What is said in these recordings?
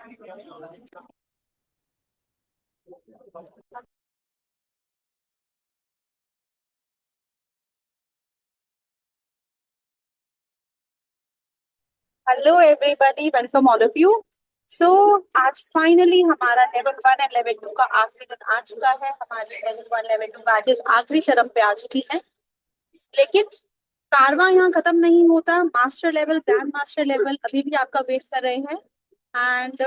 Hello everybody, welcome all of you. So आज finally हमारा level 1 and level 2 का आखिरी दिन आ चुका है। हमारी लेवल 1 लेवल 2 बैचेस आखिरी चरम पे आ चुकी हैं। लेकिन कारवां यहाँ खत्म नहीं होता। Master level, grand master level अभी भी आपका वेट कर रहे हैं। एंड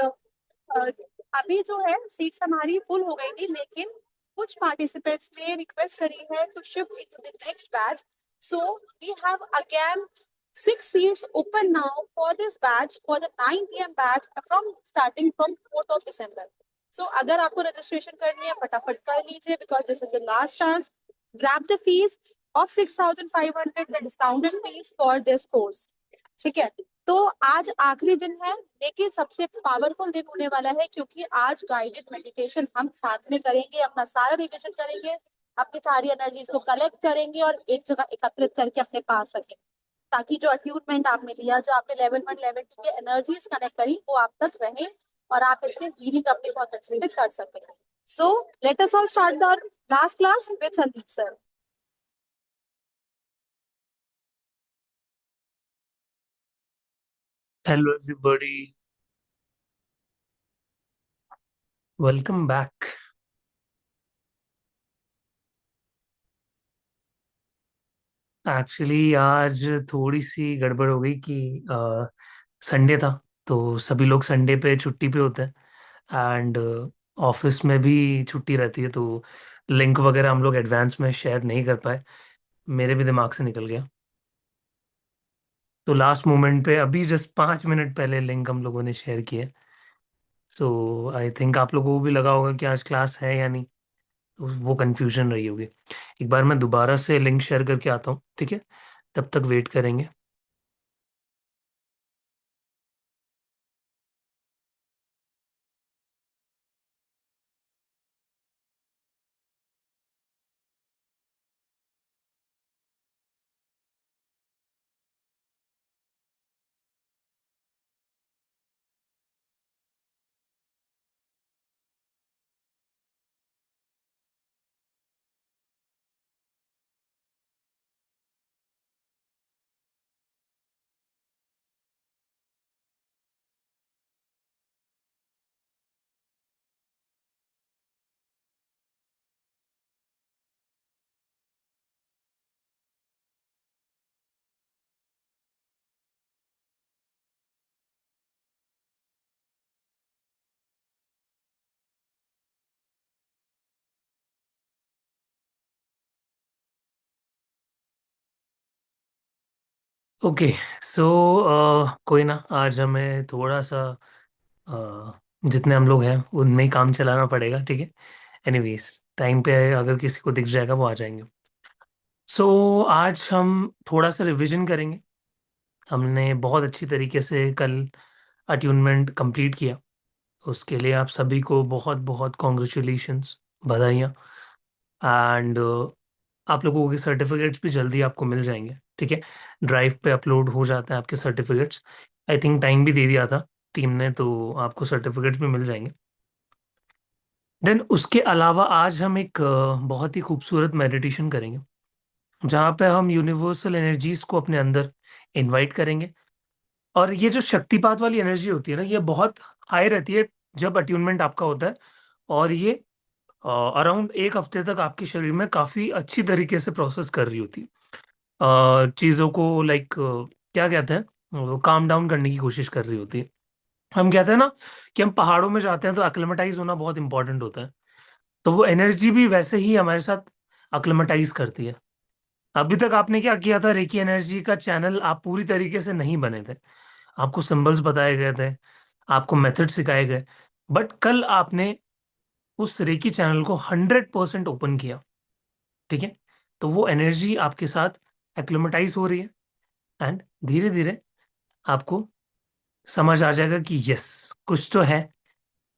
अभी जो है सीट्स हमारी फुल हो गई थी, लेकिन कुछ पार्टिसिपेंट्स ने रिक्वेस्ट करी है to shift into the next batch. So we have again 6 seats open now for this batch, for the 9 p.m. batch from starting from 4th of December. So अगर आपको रजिस्ट्रेशन करनी है फटाफट कर लीजिए, because this is the last chance. Grab the fees of 6,500, the discounted fees for this course. ठीक है। तो आज आखिरी दिन है, लेकिन सबसे पावरफुल दिन होने वाला है, क्योंकि आज गाइडेड मेडिटेशन हम साथ में करेंगे, अपना सारा रिविजन करेंगे, अपनी सारी एनर्जीज को कलेक्ट करेंगे और एक जगह एकत्रित करके अपने पास रखेंगे, ताकि जो अट्यूनमेंट आपने लिया, जो आपने लेवल 1 लेवल 2 के एनर्जीज कनेक्ट करी, वो आप तक रहे और आप इससे हीलिंग अपनी बहुत अच्छे से कर सकें। So let us all start the last class with Sandeep sir. Hello everybody, welcome back. Actually आज थोड़ी सी गड़बड़ हो गई कि संडे था, तो सभी लोग संडे पे छुट्टी पे होते हैं एंड ऑफिस में भी छुट्टी रहती है, तो लिंक वगैरह हम लोग एडवांस में शेयर नहीं कर पाए। मेरे भी दिमाग से निकल गया, तो लास्ट मोमेंट पे अभी जस्ट 5 मिनट पहले लिंक हम लोगों ने शेयर किया। सो आई थिंक आप लोगों को भी लगा होगा कि आज क्लास है या नहीं, तो वो कंफ्यूजन रही होगी। एक बार मैं दोबारा से लिंक शेयर करके आता हूँ, ठीक है? तब तक वेट करेंगे। ओके, सो कोई ना, आज हमें थोड़ा सा जितने हम लोग हैं उनमें ही काम चलाना पड़ेगा, ठीक है? एनीवेज, टाइम पे अगर किसी को दिख जाएगा वो आ जाएंगे। सो आज हम थोड़ा सा रिवीजन करेंगे। हमने बहुत अच्छी तरीके से कल अट्यूनमेंट कंप्लीट किया, उसके लिए आप सभी को बहुत बहुत कॉन्ग्रेचुलेशंस, बधाइयाँ। एंड आप लोगों के सर्टिफिकेट्स भी जल्दी आपको मिल जाएंगे, ठीक है? ड्राइव पे अपलोड हो जाता है आपके सर्टिफिकेट्स। आई थिंक टाइम भी दे दिया था टीम ने, तो आपको सर्टिफिकेट्स भी मिल जाएंगे। देन उसके अलावा आज हम एक बहुत ही खूबसूरत मेडिटेशन करेंगे, जहाँ पे हम यूनिवर्सल एनर्जीज को अपने अंदर इनवाइट करेंगे। और ये जो शक्तिपात वाली एनर्जी होती है ना, ये बहुत हाई रहती है जब अट्यूनमेंट आपका होता है। और ये अराउंड 1 हफ्ते तक आपके शरीर में काफी अच्छी तरीके से प्रोसेस कर रही होती है, चीज़ों को लाइक क्या कहते हैं, काम डाउन करने की कोशिश कर रही होती है। हम कहते हैं ना कि हम पहाड़ों में जाते हैं तो अक्लेमेटाइज होना बहुत इंपॉर्टेंट होता है, तो वो एनर्जी भी वैसे ही हमारे साथ अक्लेमेटाइज करती है। अभी तक आपने क्या किया था, रेकी एनर्जी का चैनल आप पूरी तरीके से नहीं बने थे, आपको सिंबल्स बताए गए थे, आपको मेथड सिखाए गए, बट कल आपने उस रेकी चैनल को 100% ओपन किया, ठीक है? तो वो एनर्जी आपके साथ एक्लोमेटाइज हो रही है एंड धीरे धीरे आपको समझ आ जाएगा कि यस, कुछ तो है।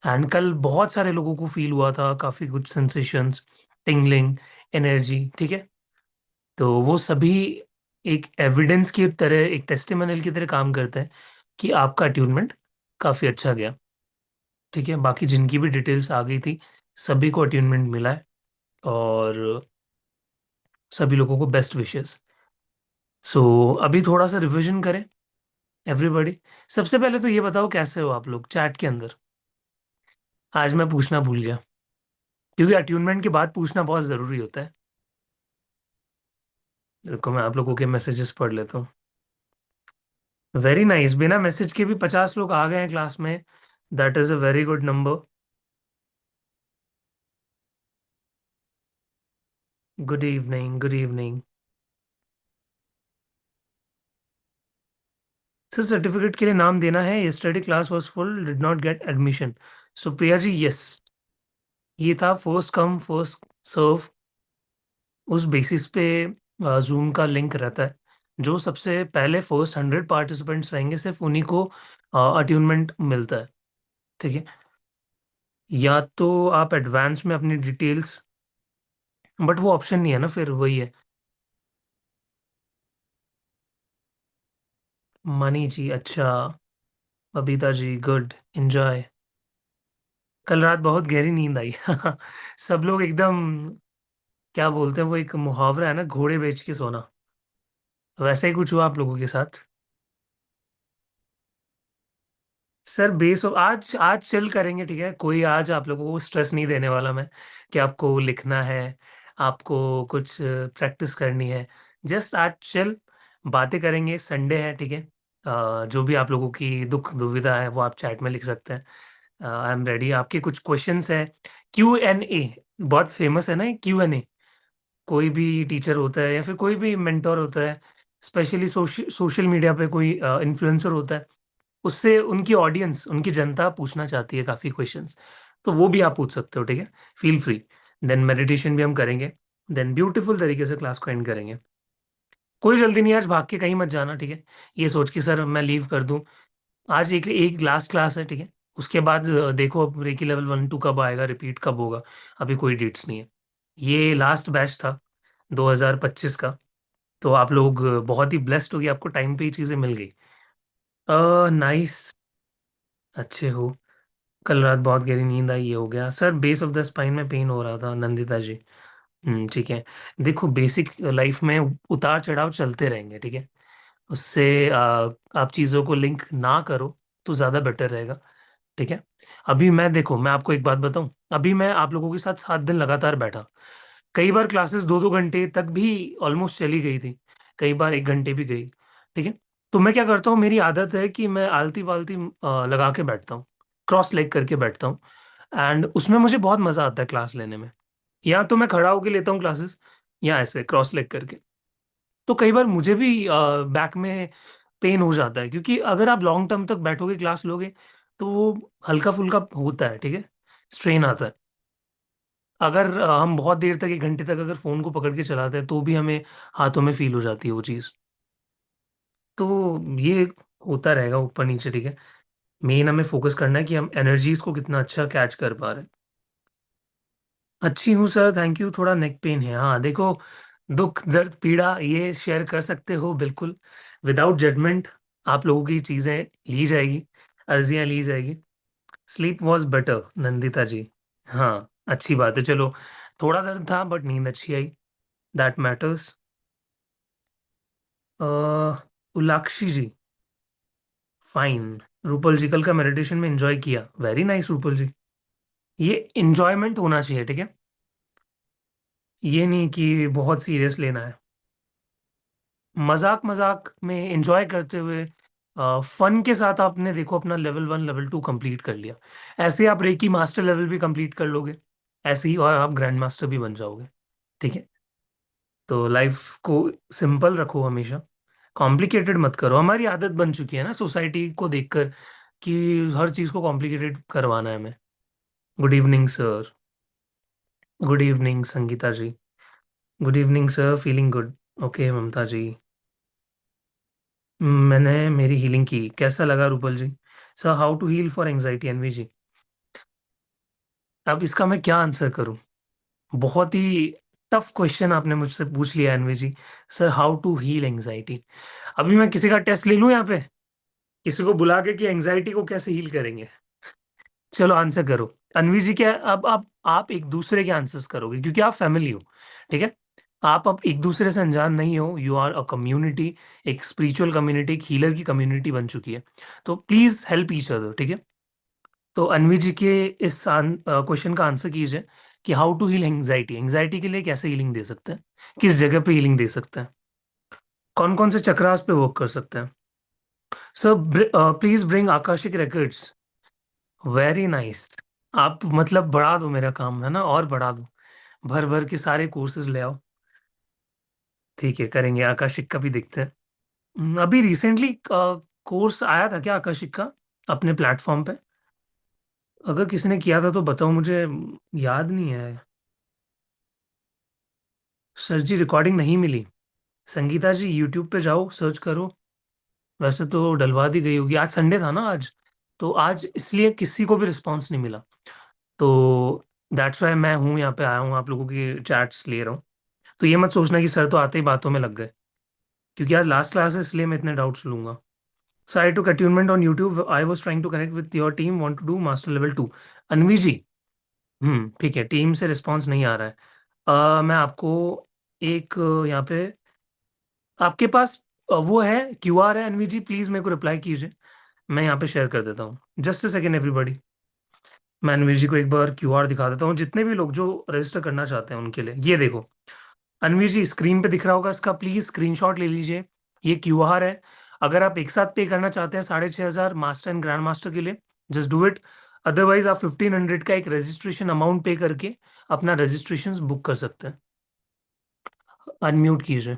एंड कल बहुत सारे लोगों को फील हुआ था, काफी गुड सेंसेशंस, टिंगलिंग, एनर्जी, ठीक है? तो वो सभी एक एविडेंस की तरह, एक टेस्टिमोनियल की तरह काम करते हैं कि आपका अट्यूनमेंट काफी अच्छा गया। ठीक है, बाकी जिनकी भी डिटेल्स आ गई थी सभी को अट्यूनमेंट मिला है। और सभी लोगों को बेस्ट विशेस। सो अभी थोड़ा सा रिवीजन करें एवरीबॉडी। सबसे पहले तो ये बताओ कैसे हो आप लोग चैट के अंदर। आज मैं पूछना भूल गया, क्योंकि अट्यूनमेंट के बाद पूछना बहुत ज़रूरी होता है। रुको मैं आप लोगों के मैसेजेस पढ़ लेता हूँ। वेरी नाइस, बिना मैसेज के भी 50 लोग आ गए हैं क्लास में। That is a very good number. Good evening, good evening. Sir certificate के लिए नाम देना है। Yesterday class was full, did not get admission. So Priya ji, yes, ये था फर्स्ट कम फर्स्ट सर्व। उस बेसिस पे जूम का लिंक रहता है। जो सबसे पहले फर्स्ट 100 पार्टिसिपेंट्स रहेंगे सिर्फ उन्हीं को अट्यूनमेंट मिलता है। ठीक है, या तो आप एडवांस में अपनी डिटेल्स, बट वो ऑप्शन नहीं है ना, फिर वही है। मनी जी, अच्छा। Babita ji, good, enjoy. कल रात बहुत गहरी नींद आई। सब लोग एकदम, क्या बोलते हैं वो, एक मुहावरा है ना, घोड़े बेच के सोना। वैसा ही कुछ हुआ आप लोगों के साथ। सर बेस आज आज चिल करेंगे, ठीक है। कोई आज आप लोगों को स्ट्रेस नहीं देने वाला मैं, कि आपको लिखना है, आपको कुछ प्रैक्टिस करनी है। जस्ट आज चिल बातें करेंगे, संडे है, ठीक है। जो भी आप लोगों की दुख दुविधा है वो आप चैट में लिख सकते हैं। I am ready. आपके कुछ क्वेश्चंस है, Q&A, बहुत फेमस है ना क्यू एन ए। कोई भी टीचर होता है या फिर कोई भी मेंटोर होता है, स्पेशली सोशल मीडिया पे कोई इन्फ्लुएंसर होता है, उससे उनकी ऑडियंस, उनकी जनता पूछना चाहती है काफ़ी क्वेश्चंस। तो वो भी आप पूछ सकते हो, ठीक है। Feel free. देन मेडिटेशन भी हम करेंगे। देन ब्यूटीफुल तरीके से क्लास को एंड करेंगे। कोई जल्दी नहीं है, आज भाग के कहीं मत जाना, ठीक है। ये सोच के सर मैं लीव कर दूं। आज एक एक लास्ट क्लास है, ठीक है। उसके बाद देखो अब रेकी लेवल 1 2 कब आएगा, रिपीट कब होगा। अभी कोई डेट्स नहीं है। ये लास्ट बैच था 2025 का। तो आप लोग बहुत ही ब्लेस्ड हो कि आपको टाइम पे ही चीज़ें मिल गई। नाइस, अच्छे हो। कल रात बहुत गहरी नींद आई, ये हो गया sir. Base of the spine में पेन हो रहा था, नंदिता जी। ठीक है। देखो बेसिक लाइफ में उतार चढ़ाव चलते रहेंगे, ठीक है। उससे आप चीज़ों को लिंक ना करो तो ज़्यादा बेटर रहेगा, ठीक है। अभी मैं, देखो मैं आपको एक बात बताऊं, अभी मैं आप लोगों के साथ 7 दिन लगातार बैठा। कई बार क्लासेस 2 2 घंटे तक भी ऑलमोस्ट चली गई थी। कई बार 1 घंटे भी गई, ठीक है। तो मैं क्या करता हूँ, मेरी आदत है कि मैं आलती पालती लगा के बैठता हूँ, क्रॉस लेग करके बैठता हूँ। एंड उसमें मुझे बहुत मजा आता है क्लास लेने में। या तो मैं खड़ा होके लेता हूँ क्लासेस, या ऐसे क्रॉस लेग करके। तो कई बार मुझे भी बैक में पेन हो जाता है, क्योंकि अगर आप लॉन्ग टर्म तक बैठोगे क्लास लोगे तो वो हल्का फुल्का होता है, ठीक है। स्ट्रेन आता है। अगर हम बहुत देर तक 1 घंटे तक अगर फोन को पकड़ के चलाते हैं तो भी हमें हाथों में फील हो जाती है वो चीज़। तो ये होता रहेगा ऊपर नीचे, ठीक है। मेन हमें फोकस करना है कि हम एनर्जीज को कितना अच्छा कैच कर पा रहे हैं। अच्छी हूँ सर, थैंक यू। थोड़ा नेक पेन है, हाँ देखो, दुख दर्द पीड़ा ये शेयर कर सकते हो बिल्कुल, विदाउट जजमेंट। आप लोगों की चीज़ें ली जाएगी, अर्जियां ली जाएगी। स्लीप वॉज बेटर, नंदिता जी। हाँ अच्छी बात है, चलो। थोड़ा दर्द था बट नींद अच्छी आई, that matters. Ulakshi ji, fine. Rupal ji, कल का मेडिटेशन में एंजॉय किया, वेरी नाइस रूपल जी। ये इंजॉयमेंट होना चाहिए, ठीक है। ये नहीं कि बहुत सीरियस लेना है। मजाक मजाक में एंजॉय करते हुए, फन के साथ आपने देखो अपना लेवल 1 लेवल 2 कंप्लीट कर लिया। ऐसे ही आप रेकी मास्टर लेवल भी कंप्लीट कर लोगे, ऐसे ही और आप ग्रैंड मास्टर भी बन जाओगे, ठीक है। तो लाइफ को सिंपल रखो हमेशा, कॉम्प्लिकेटेड मत करो। हमारी आदत बन चुकी है ना सोसाइटी को देखकर, कि हर चीज को कॉम्प्लिकेटेड करवाना है हमें। Good evening sir. Good evening Sangeeta ji. Good evening sir, feeling good. Okay Mamta ji. मैंने मेरी हीलिंग की, कैसा लगा Rupal ji. Sir how to heal for anxiety, Anvi ji. अब इसका मैं क्या आंसर करूं। बहुत ही टफ क्वेश्चन आपने मुझसे पूछ लिया Anvi ji. Sir how to heal anxiety. अभी मैं किसी का टेस्ट ले लूं यहाँ पे, किसी को बुला के कि एंजाइटी को कैसे हील करेंगे। चलो आंसर करो। अनवी जी क्या, अब आप एक दूसरे के आंसर्स करोगे क्योंकि आप फैमिली हो, ठीक है। आप अब एक दूसरे से अनजान नहीं हो, यू आर अ कम्युनिटी, एक स्पिरिचुअल कम्युनिटी, एक हीलर की कम्युनिटी बन चुकी है। तो प्लीज हेल्प ईच अदर, ठीक है। तो अनवी जी के इस क्वेश्चन का आंसर कीजिए कि how to heal anxiety, anxiety के लिए कैसे हीलिंग दे सकते हैं, किस जगह पे हीलिंग दे सकते हैं, कौन कौन से चक्रास पे वर्क कर सकते हैं। Sir please bring Akashic records. Very nice. आप मतलब बढ़ा दो मेरा काम, है ना, और बढ़ा दो, भर भर के सारे कोर्सेज ले आओ। ठीक है, करेंगे, आकाशिक का भी देखते हैं। अभी रिसेंटली कोर्स आया था क्या आकाशिक का अपने प्लेटफॉर्म पे? अगर किसी ने किया था तो बताओ मुझे, याद नहीं है। सर जी रिकॉर्डिंग नहीं मिली। संगीता जी यूट्यूब पे जाओ, सर्च करो। वैसे तो डलवा दी गई होगी, आज संडे था ना आज, तो आज इसलिए किसी को भी रिस्पॉन्स नहीं मिला। तो दैट्स वाई मैं हूँ यहाँ पे आया हूँ, आप लोगों की चैट्स ले रहा हूँ। तो ये मत सोचना कि सर तो आते ही बातों में लग गए, क्योंकि आज लास्ट क्लास है इसलिए मैं इतने डाउट्स लूंगा। So I took attunement on YouTube. I was trying to connect with your team. Want to do master level 2. अनवी जी, ठीक है, टीम से रिस्पांस नहीं आ रहा है। मैं आपको एक यहाँ पे आपके पास वो है, क्यूआर है अनवी जी, प्लीज मेरे को रिप्लाई कीजिए। मैं यहाँ पे शेयर कर देता हूँ, जस्ट अ सेकेंड एवरीबॉडी। मैं अनवी जी को एक बार क्यूआर दिखा देता हूँ, जितने भी लोग जो रजिस्टर करना चाहते हैं उनके लिए। ये देखो अनवी जी, स्क्रीन पे दिख रहा होगा, इसका प्लीज स्क्रीनशॉट ले लीजिए। ये क्यूआर है। अगर आप एक साथ पे करना चाहते हैं 6,500 मास्टर एंड ग्रैंड मास्टर के लिए, जस्ट डू इट। अदरवाइज आप 1,500 का एक रजिस्ट्रेशन अमाउंट पे करके अपना रजिस्ट्रेशन बुक कर सकते हैं। अनम्यूट कीजिए,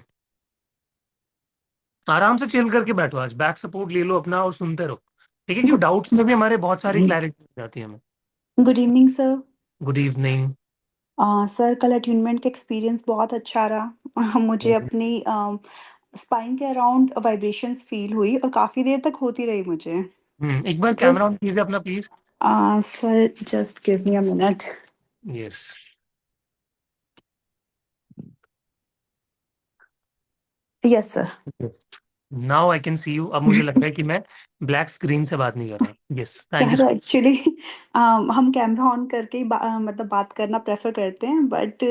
आराम से चिल करके बैठो, आज बैक सपोर्ट ले लो अपना और सुनते रहो, ठीक है, क्योंकि डाउट्स में भी हमारे बहुत सारी क्लैरिटी हो जाती है हमें। Good evening sir. Good evening. Sir कल अट्यूनमेंट का एक्सपीरियंस बहुत अच्छा रहा। मुझे अपनी स्पाइन के अराउंड वाइब्रेशंस फील हुई और काफ़ी देर तक होती रही मुझे। एक बार कैमरा ऑन जस्ट कीजिए अपना please. Sir just give me a minute. Yes. Yes sir. Now I can see you, अब मुझे लग रहा है कि मैं ब्लैक स्क्रीन से बात नहीं कर रहा। Yes, thank you. यार एक्चुअली हम कैमरा ऑन करके ही मतलब बात करना प्रेफर करते हैं, but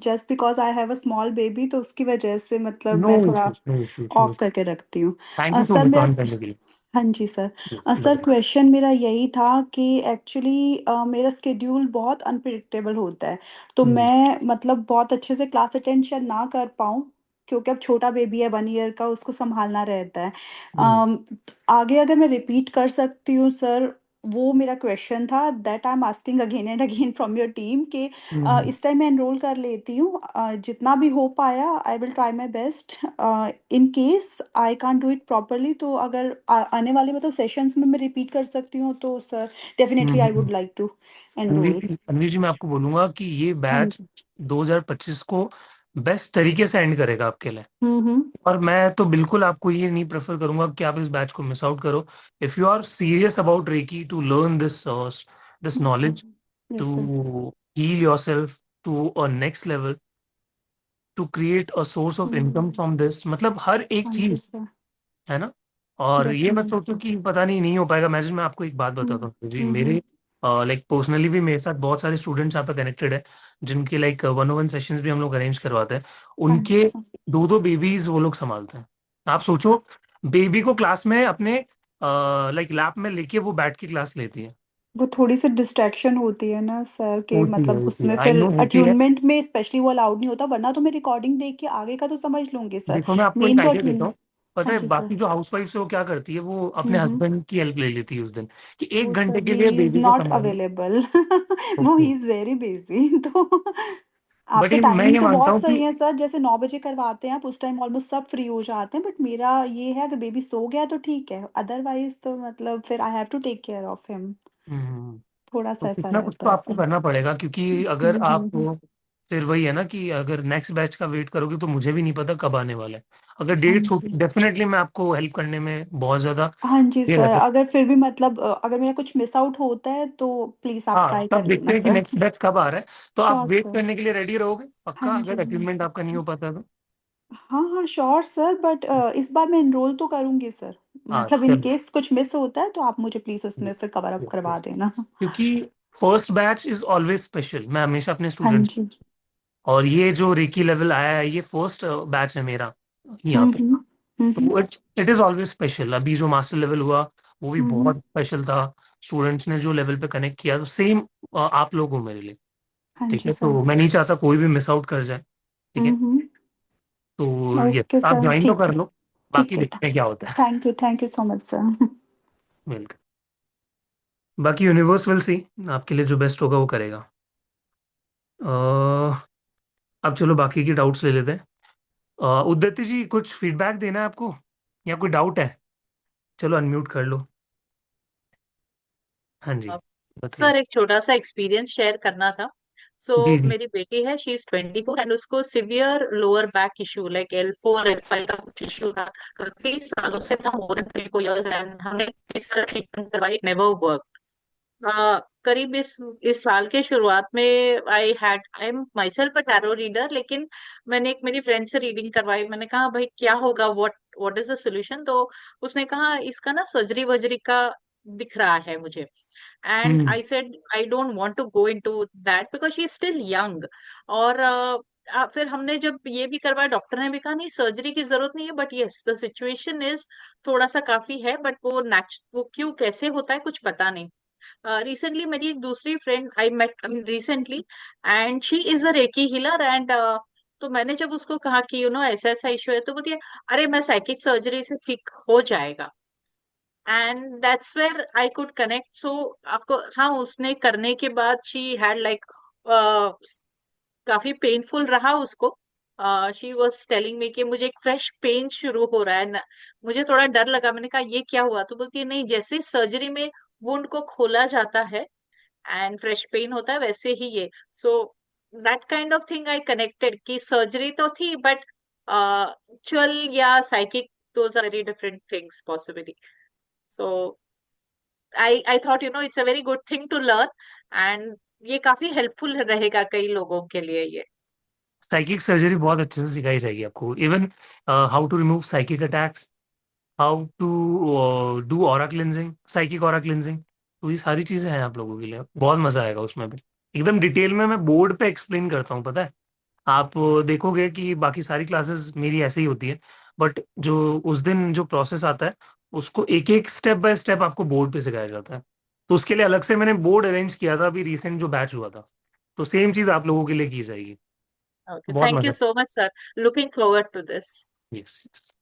just because I have a small baby तो उसकी वजह से मतलब नो मैं थोड़ा issues, no issues, no. Off करके रखती हूँ। Thank you so sir much मेरा ऑन करने के लिए। हाँ जी सर। Yes, सर बताइए। क्वेश्चन मेरा यही था कि एक्चुअली मेरा स्केड्यूल बहुत अनप्रिडिक्टेबल होता है, तो हम्म, मैं मतलब बहुत अच्छे से क्लास अटेंड शायद ना कर पाऊँ, क्योंकि अब छोटा बेबी है 1 ईयर का, उसको संभालना रहता है। हम्म, आगे अगर मैं रिपीट कर सकती हूँ सर, वो मेरा क्वेश्चन था, that I am asking again and again from your team कि हम्म, इस टाइम मैं एनरोल कर लेती हूँ, जितना भी हो पाया I will try my best. In case I can't do it properly, तो अगर आने वाले मतलब सेशंस में मैं रिपीट कर सकती हूँ तो sir definitely I hmm. Would like to Anvir enroll. जी, अनवीर जी, मैं आपको बोलूंगा कि ये हाँ बैच जी। 2025 को बेस्ट तरीके से एंड करेगा आपके लिए। हम्म। और मैं तो बिल्कुल आपको ये नहीं प्रेफर करूंगा कि आप इस बैच को मिस आउट करो। If you are serious about reiki to learn this knowledge, yes sir. To heal yourself to a next level, to create a source of income from this, मतलब हर एक हाँ जी चीज, सर। है ना। और ये मत सोचो डेफिनेटली। कि पता नहीं नहीं हो पाएगा मैनेज। मैं आपको एक बात बताता हूँ जी, हम्म। मेरे लाइक पर्सनली भी मेरे साथ बहुत सारे स्टूडेंट्स यहाँ पे कनेक्टेड है, जिनके लाइक 1-on-1 सेशंस भी हम लोग अरेंज करवाते हैं। हाँ जी उनके सर। दो दो बेबीज वो लोग संभालते हैं। आप सोचो, बेबी को क्लास में अपने लाइक लैप में लेके वो बैठ के क्लास लेती है। वो थोड़ी सी डिस्ट्रैक्शन होती है ना सर, के मतलब होती है, उसमें आई फिर नो होती है। अट्यूनमेंट में स्पेशली वो अलाउड नहीं होता, वरना तो मैं रिकॉर्डिंग देख के आगे का तो समझ लूंगी सर। देखो मैं आपको एक मेन तो आइडिया देता अट्यून। हूँ। पता हाँ है जी सर। बाकी जो हाउस वाइफ है वो क्या करती है, वो अपने हम्म। हस्बैंड की हेल्प ले लेती है उस दिन, कि एक वो घंटे सर के ही लिए इज बेबी को नॉट संभालना। अवेलेबल। वो okay. He is very busy. तो बट आपके ये मैं टाइमिंग ये तो मानता बहुत हूँ कि सही है सर, जैसे 9 बजे करवाते हैं आप उस टाइम ऑलमोस्ट सब फ्री हो जाते हैं, बट मेरा ये है अगर बेबी सो गया तो ठीक है, अदरवाइज तो मतलब फिर I have to take care of him. हम्म, थोड़ा तो सा कुछ ऐसा ना कुछ रहता तो है आपको सर। करना पड़ेगा, क्योंकि अगर आप फिर वही है ना कि अगर नेक्स्ट बैच का वेट करोगे तो मुझे भी नहीं पता कब आने वाला है। अगर हाँ डेट जी। छूटी डेफिनेटली मैं आपको हेल्प करने में बहुत ज्यादा हाँ जी ये सर, रहता है। अगर फिर भी मतलब अगर मेरा कुछ मिस आउट होता है तो प्लीज आप हाँ, ट्राई तब कर देखते लेना हैं कि सर। नेक्स्ट बैच कब आ रहा है। तो आप श्योर वेट सर। करने के लिए रेडी रहोगे हाँ पक्का, जी। अगर अचीवमेंट आपका नहीं हो पाता तो? हाँ हाँ श्योर सर, बट इस बार मैं एनरोल तो करूंगी सर। हाँ मतलब इन चलो। केस कुछ मिस होता है तो आप मुझे प्लीज Yes, उसमें फिर कवर अप yes, करवा yes. देना। क्योंकि first batch is always special, मैं हमेशा अपने हाँ स्टूडेंट्स, जी। और ये जो रेकी लेवल आया है ये फर्स्ट बैच है मेरा यहाँ पे, हम्म। हम्म। तो इट इज ऑलवेज स्पेशल। अभी जो मास्टर लेवल हुआ वो भी हम्म। बहुत स्पेशल था। स्टूडेंट्स ने जो लेवल पे कनेक्ट किया, तो सेम आप लोग हो मेरे लिए। हाँ ठीक जी है, सर। तो मैं नहीं चाहता कोई भी मिस आउट कर जाए। ठीक है, हम्म। तो ये ओके आप सर, ज्वाइन तो ठीक कर है। लो, बाकी ठीक है। देखते हैं क्या होता है। Thank you so much sir. Welcome. बाकी यूनिवर्स विल सी, आपके लिए जो बेस्ट होगा वो करेगा। अब चलो बाकी की डाउट्स ले लेते हैं। उद्यति जी, कुछ फीडबैक देना है आपको या कोई डाउट है? चलो अनम्यूट कर लो। हाँ जी, बताइए। सर एक छोटा सा एक्सपीरियंस शेयर करना था। सो जी जी। मेरी बेटी है, शी इज 24 एंड उसको severe lower back issue like L4 L5 का कुछ इशू था। काफी सालों से था, मोर देन 3 4 years, एंड हमने इस तरह ट्रीटमेंट करवाई, नेवर वर्क। करीब इस साल के शुरुआत में I am my self a tarot reader, लेकिन मैंने एक मेरी फ्रेंड से रीडिंग करवाई। मैंने कहा भाई क्या होगा, व्हाट इज द सोल्यूशन? तो उसने कहा इसका ना सर्जरी वर्जरी का दिख रहा है मुझे। And hmm I said I don't want to go into that because she is still young. और फिर हमने जब ये भी करवाया, डॉक्टर ने भी कहा नहीं सर्जरी की जरूरत नहीं है, but yes the situation is थोड़ा सा काफी है, बट वो क्यों कैसे होता है कुछ पता नहीं। रिसेंटली मेरी एक दूसरी friend I met recently, and she is a reiki healer. And तो मैंने जब उसको कहा कि ऐसा ऐसा इशू है, तो बोलती है अरे मैं साइकिक सर्जरी से ठीक हो जाएगा। And that's where I could connect. So आपको, हाँ, उसने करने के बाद शी हैड लाइक काफी पेनफुल रहा उसको। शी वॉज टेलिंग मी कि मुझे एक फ्रेश पेन शुरू हो रहा है ना। मुझे थोड़ा डर लगा, मैंने कहा ये क्या हुआ? तो बोलती है नहीं, जैसे सर्जरी में वुंड को खोला जाता है एंड फ्रेश पेन होता है, वैसे ही ये। So that kind of thing I connected कि सर्जरी तो थी, बट चल या psychic, those are very different things possibly. So I thought it's a very good thing to learn, and ये काफी हेल्पफुल रहेगा कई लोगों के लिए ये। साइकिक सर्जरी बहुत अच्छे से सिखाई जाएगी आपको। Even how to remove psychic attacks, how to do aura cleansing, psychic aura cleansing, तो ये सारी चीजें हैं आप लोगों के लिए। बहुत मजा आएगा उसमें भी। एकदम डिटेल में मैं बोर्ड पे एक्सप्लेन करता हूँ, पता है। आप देखोगे कि बाकी सारी क्लासेस मेरी ऐसे ही होती है, बट जो उस दिन जो प्रोसेस आता है उसको एक एक स्टेप बाय स्टेप आपको बोर्ड पे सिखाया जाता है। तो उसके लिए अलग से मैंने बोर्ड अरेंज किया था अभी रिसेंट जो बैच हुआ था, तो सेम चीज आप लोगों के लिए की जाएगी। Okay, बहुत thank you मजा। so much, sir. Looking forward to this. Yes yes.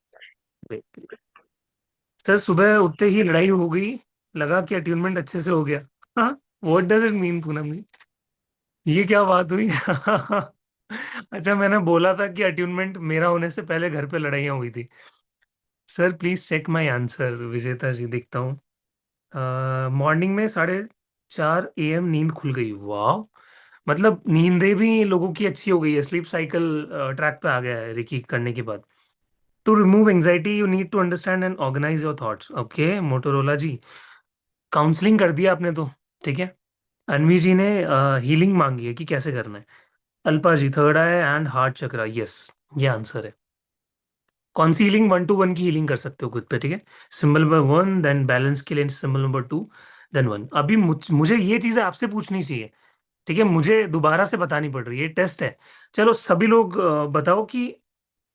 Sir सुबह उठते ही लड़ाई हो गई, लगा कि अट्यूनमेंट अच्छे से हो गया। हाँ, what does it mean Poonam ji, ये क्या बात हुई? अच्छा, मैंने बोला था कि अट्यूनमेंट मेरा होने से पहले घर पे लड़ाइयाँ हुई थी। Sir please check my answer, Vijeta ji दिखता हूँ। मॉर्निंग में 4:30 AM नींद खुल गई, वाह। मतलब नींदें भी लोगों की अच्छी हो गई है, स्लीप साइकिल ट्रैक पे आ गया है रिकी करने के बाद। To remove anxiety you need to understand and organise your thoughts. Okay Motorola ji, counselling कर दिया आपने तो, ठीक है। अनवी जी ने हीलिंग मांगी है कि कैसे करना है। Alpa ji, third eye and heart chakra, yes, ये आंसर है। कौन सी हीलिंग? 1 to 1 की हीलिंग कर सकते हो खुद पे, ठीक है। सिंबल नंबर 1, देन बैलेंस के लिए सिंबल नंबर 2, देन 1। अभी मुझे ये चीजें आपसे पूछनी चाहिए, ठीक है, मुझे दोबारा से बतानी पड़ रही है, टेस्ट है। चलो सभी लोग बताओ कि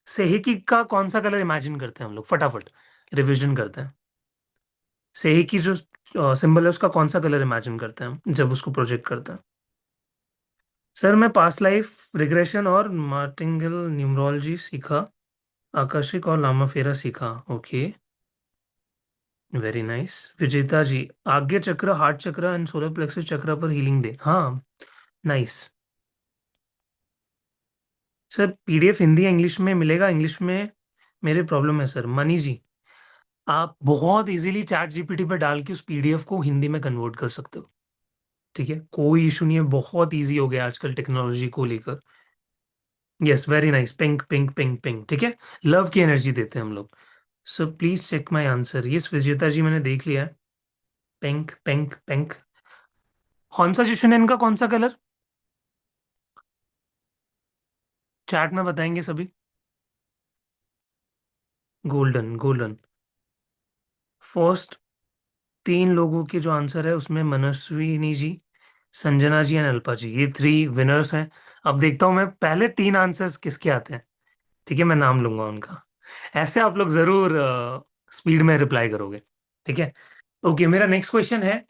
सेहिकी का कौन सा कलर इमेजिन करते हैं हम लोग, फटाफट रिविजन करते हैं। सेहिकी जो सिंबल है उसका कौन सा कलर इमेजिन करते हैं हम जब उसको प्रोजेक्ट करते हैं? सर मैं पास्ट लाइफ रिग्रेशन और मार्टिंगल न्यूमरोलॉजी सीखा, आकर्षिक और लामा फेरा सीखा। Okay, very nice. विजेता जी, आज्ञा चक्र, हार्ट चक्र एंड सोलर प्लेक्सस चक्र पर हीलिंग दे, हाँ, नाइस। सर पीडीएफ हिंदी या इंग्लिश में मिलेगा? इंग्लिश में मेरे प्रॉब्लम है सर। मनी जी, आप बहुत इजीली चैट जीपीटी पे डाल के उस पीडीएफ को हिंदी में कन्वर्ट कर सकते हो, ठीक है, कोई इशू नहीं है, बहुत इजी हो गया आजकल टेक्नोलॉजी को लेकर। Yes, very nice, pink pink pink pink, ठीक है। लव की एनर्जी देते हैं हम लोग। So please check my answer. Yes Vijeta ji, मैंने देख लिया है। Pink pink pink. कौन सा है इनका, कौन सा कलर? चैट में बताएंगे सभी। Golden golden. फर्स्ट तीन लोगों के जो आंसर है उसमें मनस्विनी जी, संजना जी एंड अल्पा जी, ये थ्री विनर्स हैं। अब देखता हूं मैं पहले तीन आंसर्स किसके आते हैं। ठीक है, मैं नाम लूंगा उनका। ऐसे आप लोग जरूर स्पीड में रिप्लाई करोगे। ठीक है। ओके, मेरा नेक्स्ट क्वेश्चन है,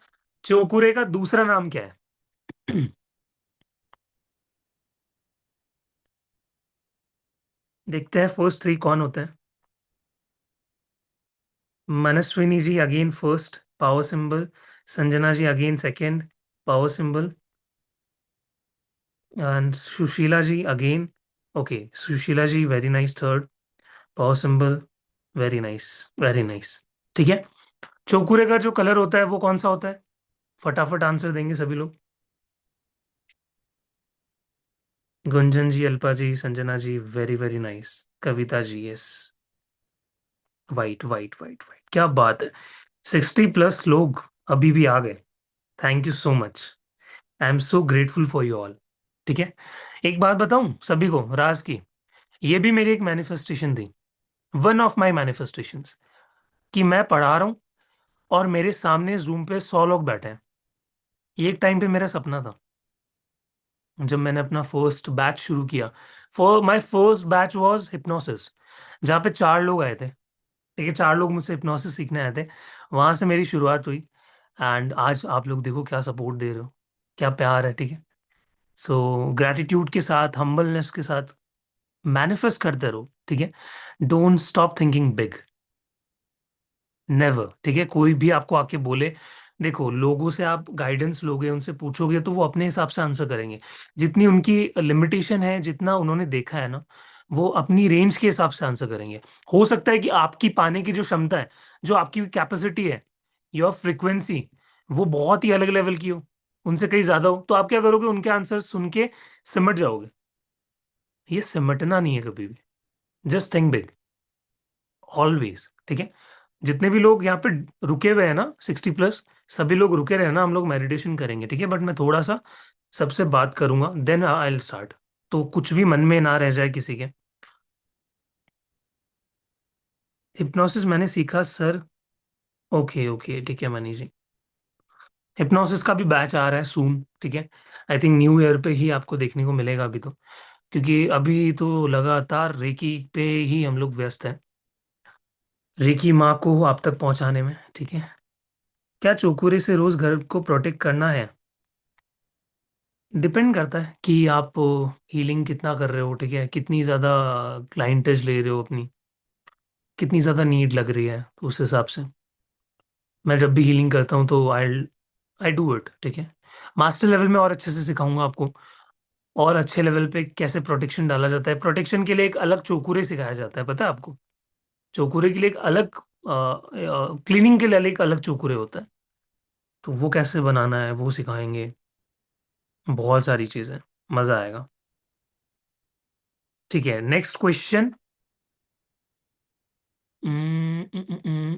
चोकुरे का दूसरा नाम क्या है? देखते हैं फर्स्ट थ्री कौन होते हैं। Manaswini ji again first power symbol, Sanjana ji again second power symbol, and Sushila ji again. Okay, Sushila ji very nice third power symbol, very nice, very nice. ठीक है, चौकुरे का जो कलर होता है वो कौन सा होता है? फटाफट आंसर देंगे सभी लोग। Gunjan ji, Alpa ji, Sanjana ji, very very nice. Kavita ji, yes, white white white white, क्या बात है। 60+ लोग अभी भी आ गए। Thank you so much, I am so grateful for you all. ठीक है, एक बात बताऊं सभी को राज की, ये भी मेरी एक मैनिफेस्टेशन थी, वन ऑफ माई मैनिफेस्टेशंस, कि मैं पढ़ा रहा हूं और मेरे सामने जूम पे 100 लोग बैठे हैं। ये एक टाइम पे मेरा सपना था, जब मैंने अपना फर्स्ट बैच शुरू किया। For my first batch was hypnosis, जहाँ पे 4 लोग आए थे। ठीक है, 4 लोग मुझसे हिप्नोसिस सीखने आए थे। वहां से मेरी शुरुआत हुई, एंड आज आप लोग देखो क्या सपोर्ट दे रहे हो, क्या प्यार है। ठीक है, सो ग्रैटिट्यूड के साथ, हम्बलनेस के साथ मैनिफेस्ट करते रहो। ठीक है, don't stop thinking big, never. ठीक है, कोई भी आपको आके बोले, देखो लोगों से आप गाइडेंस लोगे, उनसे पूछोगे तो वो अपने हिसाब से आंसर करेंगे। जितनी उनकी लिमिटेशन है, जितना उन्होंने देखा है ना, वो अपनी रेंज के हिसाब से आंसर करेंगे। हो सकता है कि आपकी पाने की जो क्षमता है, जो आपकी कैपेसिटी है, योर फ्रिक्वेंसी, वो बहुत ही अलग लेवल की हो, उनसे कहीं ज्यादा हो, तो आप क्या करोगे? उनके आंसर सुन के सिमट जाओगे। ये सिमटना नहीं है कभी भी, जस्ट थिंक बिग ऑलवेज। ठीक है, जितने भी लोग यहाँ पे रुके हुए हैं ना, 60+, सभी लोग रुके रहे ना, हम लोग मेडिटेशन करेंगे। ठीक है, बट मैं थोड़ा सा सबसे बात करूंगा, देन आई विल स्टार्ट, तो कुछ भी मन में ना रह जाए किसी के। हिप्नोसिस मैंने सीखा सर। ओके ओके, ठीक है मनी जी, हिप्नोसिस का भी बैच आ रहा है सून। ठीक है, आई थिंक न्यू ईयर पे ही आपको देखने को मिलेगा अभी तो, क्योंकि अभी तो लगातार रेकी पे ही हम लोग व्यस्त हैं, रेकी माँ को आप तक पहुंचाने में। ठीक है, क्या चोकुरे से रोज घर को प्रोटेक्ट करना है? डिपेंड करता है कि आप हीलिंग कितना कर रहे हो। ठीक है, कितनी ज़्यादा क्लाइंटेज ले रहे हो अपनी, कितनी ज़्यादा नीड लग रही है, तो उस हिसाब से मैं जब भी हीलिंग करता हूँ तो आई आई डू इट। ठीक है, मास्टर लेवल में और अच्छे से सिखाऊंगा आपको, और अच्छे लेवल पे कैसे प्रोटेक्शन डाला जाता है। प्रोटेक्शन के लिए एक अलग चोकुरे सिखाया जाता है, पता है आपको? चोकुरे के लिए एक अलग, क्लीनिंग के लिए एक अलग चोकुरे होता है, तो वो कैसे बनाना है वो सिखाएंगे। बहुत सारी चीज़ें, मज़ा आएगा। ठीक है, नेक्स्ट क्वेश्चन।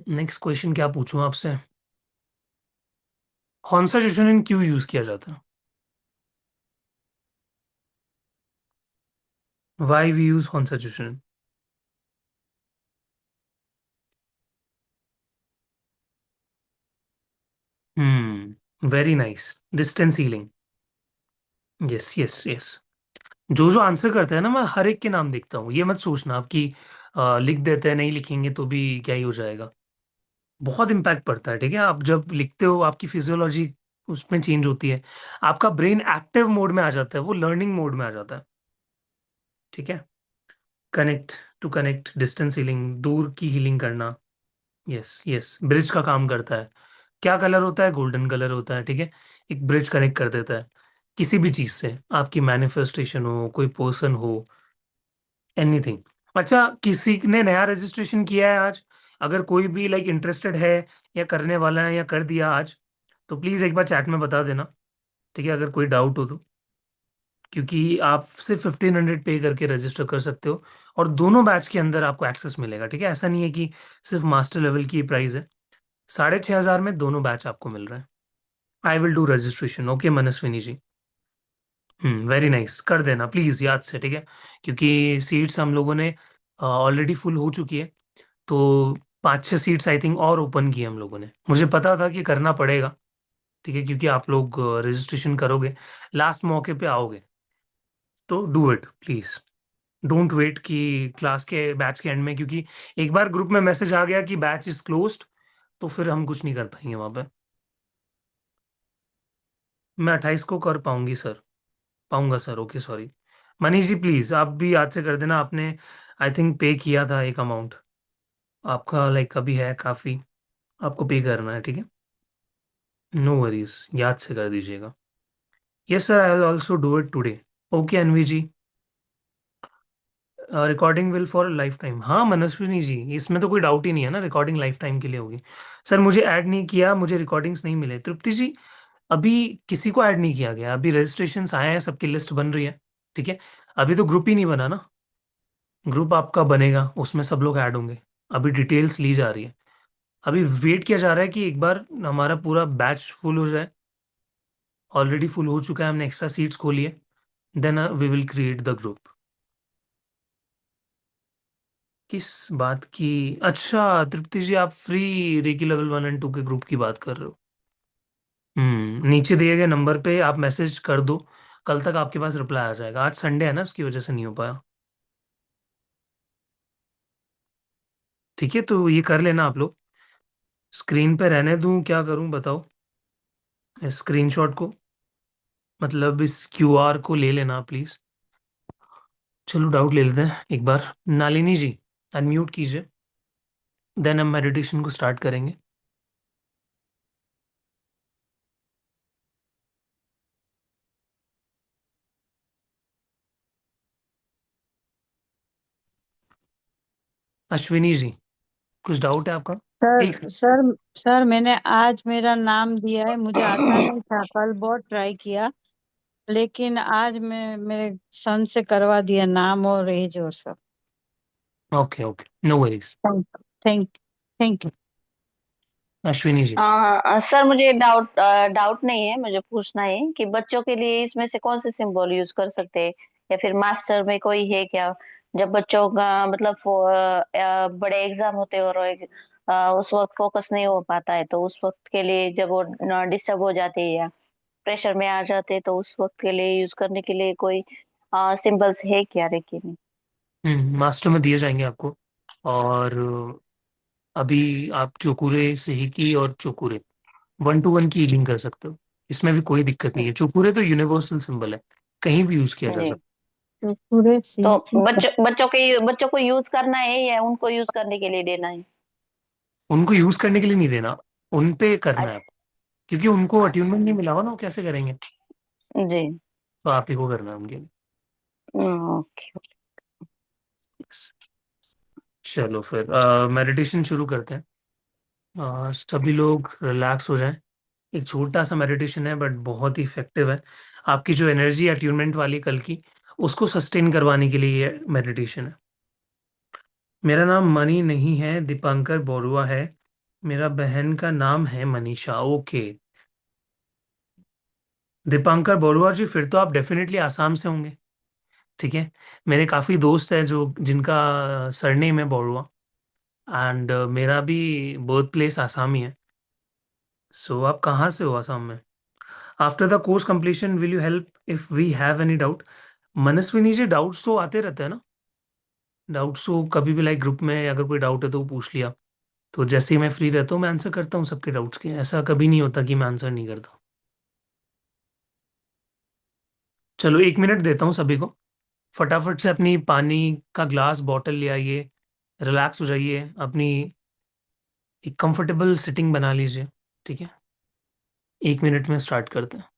नेक्स्ट क्वेश्चन क्या पूछूं आपसे? कॉन्स्टिट्यूशन क्यों यूज किया जाता है? Why we use constitution? Very nice, distance healing. Yes yes yes, जो जो आंसर करते हैं ना, मैं हर एक के नाम देखता हूँ, ये मत सोचना आप कि लिख देते हैं, नहीं लिखेंगे तो भी क्या ही हो जाएगा। बहुत इम्पैक्ट पड़ता है। ठीक है, आप जब लिखते हो आपकी फिजियोलॉजी उसमें चेंज होती है, आपका ब्रेन एक्टिव मोड में आ जाता है, वो लर्निंग मोड में आ जाता है। ठीक है, connect to connect, distance healing, दूर की हीलिंग करना। यस यस, ब्रिज का काम करता है। क्या कलर होता है? गोल्डन कलर होता है। ठीक है, एक ब्रिज कनेक्ट कर देता है किसी भी चीज से, आपकी मैनिफेस्टेशन हो, कोई पर्सन हो, एनीथिंग। अच्छा, किसी ने नया रजिस्ट्रेशन किया है आज? अगर कोई भी लाइक इंटरेस्टेड है, या करने वाला है, या कर दिया आज, तो प्लीज एक बार चैट में बता देना। ठीक है, अगर कोई डाउट हो तो, क्योंकि आप सिर्फ 1500 पे करके रजिस्टर कर सकते हो, और दोनों बैच के अंदर आपको एक्सेस मिलेगा। ठीक है, ऐसा नहीं है कि सिर्फ मास्टर लेवल की प्राइस है, 6500 में दोनों बैच आपको मिल रहे हैं। I will do registration, okay Manaswini ji. Very nice, कर देना प्लीज याद से। ठीक है, क्योंकि सीट्स हम लोगों ने ऑलरेडी फुल हो चुकी है, तो 5-6 सीट्स आई थिंक और ओपन की हम लोगों ने। मुझे पता था कि करना पड़ेगा, ठीक है, क्योंकि आप लोग रजिस्ट्रेशन करोगे, लास्ट मौके पे आओगे, तो do it please. Don't wait कि क्लास के बैच के एंड में, क्योंकि एक बार ग्रुप में मैसेज आ गया कि बैच इज क्लोज्ड, तो फिर हम कुछ नहीं कर पाएंगे वहां पे। मैं 28 को कर पाऊंगी सर, पाऊंगा sir, okay sorry. Manish ji please आप भी याद से कर देना, आपने आई थिंक पे किया था एक अमाउंट, आपका लाइक अभी है काफी, आपको पे करना है, ठीक है। नो वरीज, याद से कर दीजिएगा। Yes sir, I will also do it today. Okay Anvi ji, recording will for life time. हाँ मनस्विनी जी, इसमें तो कोई डाउट ही नहीं है ना, रिकॉर्डिंग लाइफ टाइम के लिए होगी। सर मुझे ऐड नहीं किया, मुझे रिकॉर्डिंग्स नहीं मिले। तृप्ति जी, अभी किसी को ऐड नहीं किया गया, अभी रजिस्ट्रेशंस आए हैं, सबकी लिस्ट बन रही है, ठीक है। अभी तो ग्रुप ही नहीं बना ना, ग्रुप आपका बनेगा, उसमें सब लोग ऐड होंगे। अभी डिटेल्स ली जा रही है, अभी वेट किया जा रहा है कि एक बार हमारा पूरा बैच फुल हो जाए। ऑलरेडी फुल हो चुका है, हमने एक्स्ट्रा सीट्स खोली है, then we will create the group. किस बात की? अच्छा तृप्ति जी, आप फ्री रेकी लेवल 1 और 2 के ग्रुप की बात कर रहे हो। नीचे दिए गए नंबर पे आप मैसेज कर दो, कल तक आपके पास रिप्लाई आ जाएगा। आज संडे है ना, उसकी वजह से नहीं हो पाया। ठीक है, तो ये कर लेना आप लोग। स्क्रीन पे रहने दूं, क्या करूं बताओ? इस स्क्रीनशॉट को, मतलब इस क्यूआर को ले लेना प्लीज। चलो डाउट ले लेते हैं एक बार। नालिनी जी अनम्यूट कीजिए, देन हम मेडिटेशन को स्टार्ट करेंगे। अश्विनी जी, कुछ डाउट है आपका? सर एक सर सर मैंने आज मेरा नाम दिया है, मुझे आता नहीं था, कल बहुत ट्राई किया, लेकिन आज मैं मेरे सन से करवा दिया नाम और एज और सब। Okay okay, no worries. Thank thank thank you. Ashwini ji, sir मुझे डाउट नहीं है, मुझे पूछना है कि बच्चों के लिए इसमें से कौन से सिंबल यूज कर सकते हैं, या फिर मास्टर में कोई है क्या? जब बच्चों का मतलब बड़े एग्जाम होते हैं और उस वक्त फोकस नहीं हो पाता है, तो उस वक्त के लिए जब वो डिस्टर्ब हो जाते हैं या प्रेशर में आ जाते हैं, तो उस वक्त के लिए यूज करने के लिए कोई सिंबल्स है क्या रेकी में? मास्टर में दिए जाएंगे आपको। और अभी आप चोकुरे सेहिकी और चोकुरे 1 to 1 की हीलिंग कर सकते हो, इसमें भी कोई दिक्कत नहीं है। चोकुरे तो यूनिवर्सल सिंबल है, कहीं भी यूज किया जा जी। सकता तो पूरे तो सीख बच्चों को यूज करना है या उनको यूज करने के लिए देना है? है। उनको यूज करने के लिए नहीं देना, उन पे करना है अच्छा। आपको, क्योंकि उनको अच्छा। अट्यूनमेंट नहीं मिला हो ना, वो कैसे करेंगे? जी। तो आप ही को करना है उनके लिए। ओके। चलो फिर मेडिटेशन शुरू करते हैं। सभी लोग रिलैक्स हो जाएं। एक छोटा सा मेडिटेशन है बट बहुत ही इफेक्टिव है। आपकी जो एनर्जी अट्यूनमेंट वाली कल की, उसको सस्टेन करवाने के लिए ये मेडिटेशन है। मेरा नाम मनी नहीं है, दीपांकर बोरुआ है। मेरा बहन का नाम है मनीषा। ओके दीपांकर बोरुआ जी, फिर तो आप डेफिनेटली आसाम से होंगे, ठीक है। मेरे काफ़ी दोस्त हैं जो जिनका सरनेम है बोरुआ, एंड मेरा भी बर्थ प्लेस आसाम ही है। सो आप कहाँ से हो आसाम में? After the course completion will you help if we have any doubt? Manaswini ji, doubts तो आते रहते हैं ना, डाउट्स तो कभी भी लाइक ग्रुप में अगर कोई डाउट है तो वो पूछ लिया, तो जैसे ही मैं फ्री रहता हूँ मैं आंसर करता हूँ सबके डाउट्स के, ऐसा कभी नहीं होता कि मैं आंसर नहीं करता। चलो 1 मिनट देता हूँ सभी को, फटाफट से अपनी पानी का ग्लास बॉटल ले आइए, रिलैक्स हो जाइए, अपनी एक कंफर्टेबल सिटिंग बना लीजिए, ठीक है। 1 मिनट में स्टार्ट करते हैं।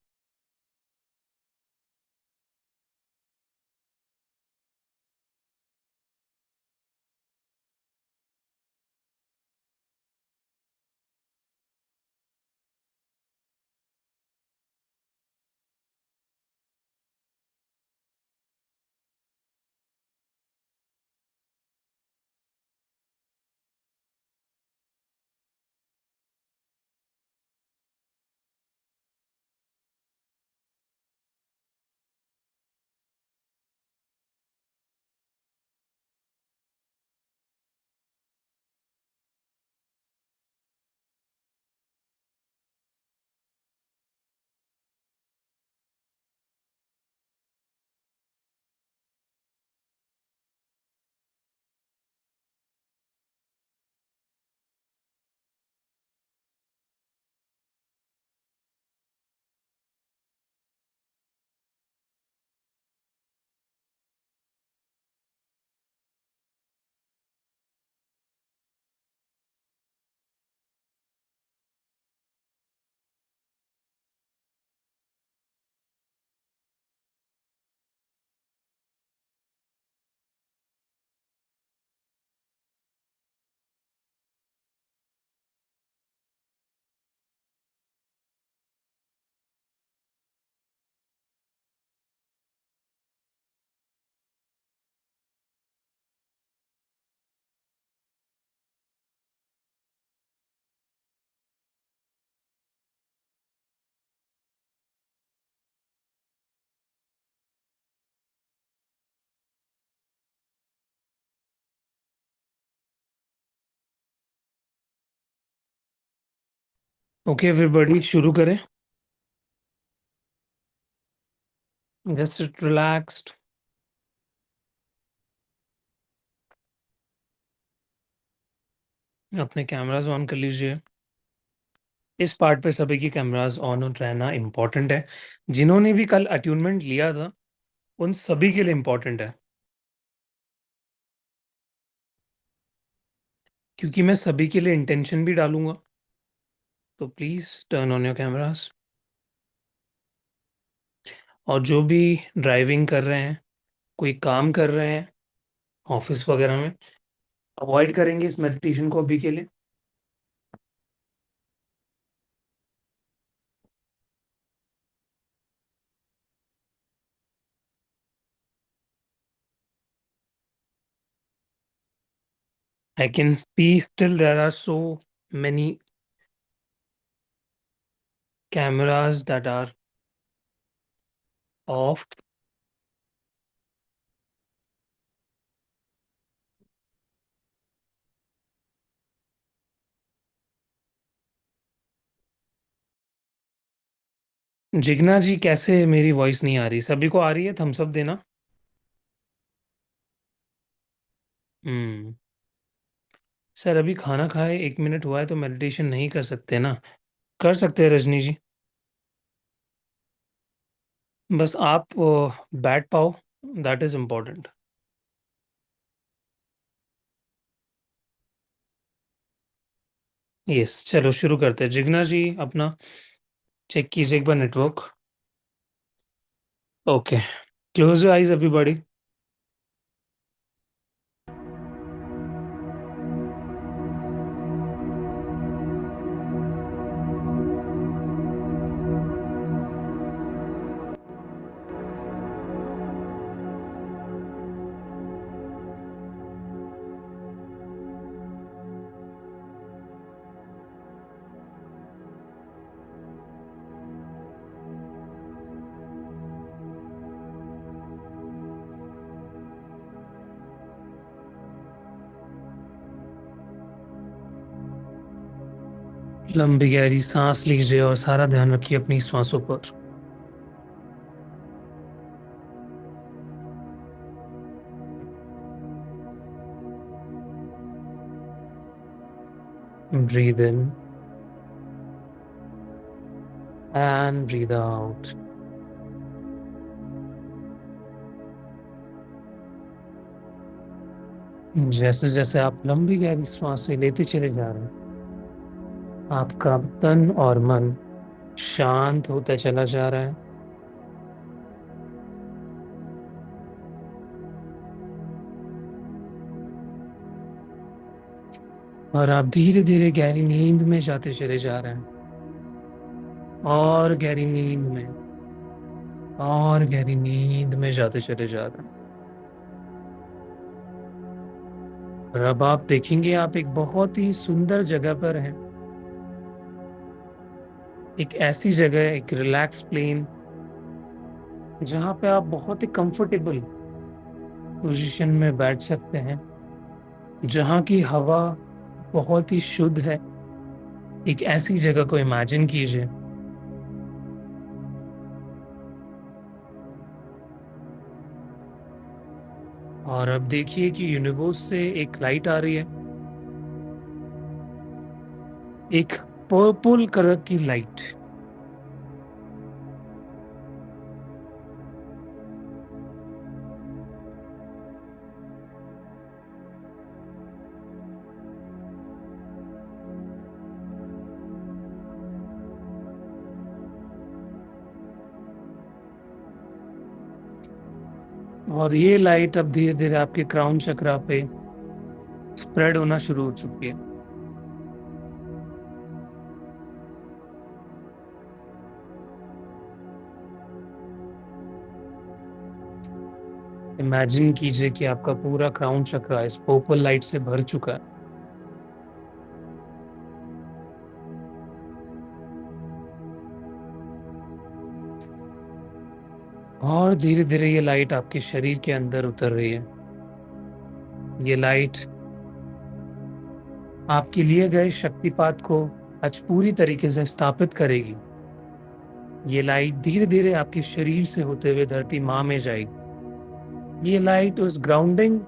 ओके एवरीबॉडी, शुरू करें। Just relaxed. अपने कैमरास ऑन कर लीजिए। इस पार्ट पे सभी की कैमरास ऑन रहना इम्पोर्टेंट है। जिन्होंने भी कल अट्यूनमेंट लिया था उन सभी के लिए इम्पोर्टेंट है, क्योंकि मैं सभी के लिए इंटेंशन भी डालूंगा। तो please turn on your cameras. और जो भी ड्राइविंग कर रहे हैं, कोई काम कर रहे हैं ऑफिस वगैरह में, अवॉइड करेंगे इस मेडिटेशन को अभी के लिए। I can see still there are so many cameras that are off. Jigna जी, कैसे मेरी वॉइस नहीं आ रही? सभी को आ रही है? थम्स अप देना। सर अभी खाना खाए 1 मिनट हुआ है तो मेडिटेशन नहीं कर सकते ना? कर सकते हैं रजनी जी, बस आप बैठ पाओ, दैट इज इम्पोर्टेंट। यस, चलो शुरू करते हैं। जिग्ना जी अपना चेक कीजिए एक बार network. Okay, close your eyes everybody. लंबी गहरी सांस लीजिए और सारा ध्यान रखिए अपनी श्वासों पर। Breathe in and breathe out. जैसे जैसे आप लंबी गहरी सांसें लेते चले जा रहे हैं, आपका तन और मन शांत होता चला जा रहा है। और आप धीरे धीरे गहरी नींद में जाते चले जा रहे हैं, और गहरी नींद में, और गहरी नींद में जाते चले जा रहे हैं। और अब आप देखेंगे आप एक बहुत ही सुंदर जगह पर हैं। एक ऐसी जगह, एक रिलैक्स प्लेन, जहां पे आप बहुत ही कंफर्टेबल पोजीशन में बैठ सकते हैं, जहां की हवा बहुत ही शुद्ध है। एक ऐसी जगह को इमेजिन कीजिए। और अब देखिए कि यूनिवर्स से एक लाइट आ रही है, एक पर्पल कलर की लाइट। और ये लाइट अब धीरे धीरे आपके क्राउन चक्रा पे स्प्रेड होना शुरू हो चुकी है। इमेजिन कीजिए कि आपका पूरा क्राउन चक्रा इस पर्पल लाइट से भर चुका है। और धीरे धीरे ये लाइट आपके शरीर के अंदर उतर रही है। ये लाइट आपके लिए गए शक्तिपात को आज पूरी तरीके से स्थापित करेगी। ये लाइट धीरे धीरे आपके शरीर से होते हुए धरती माँ में जाएगी। ये लाइट उस ग्राउंडिंग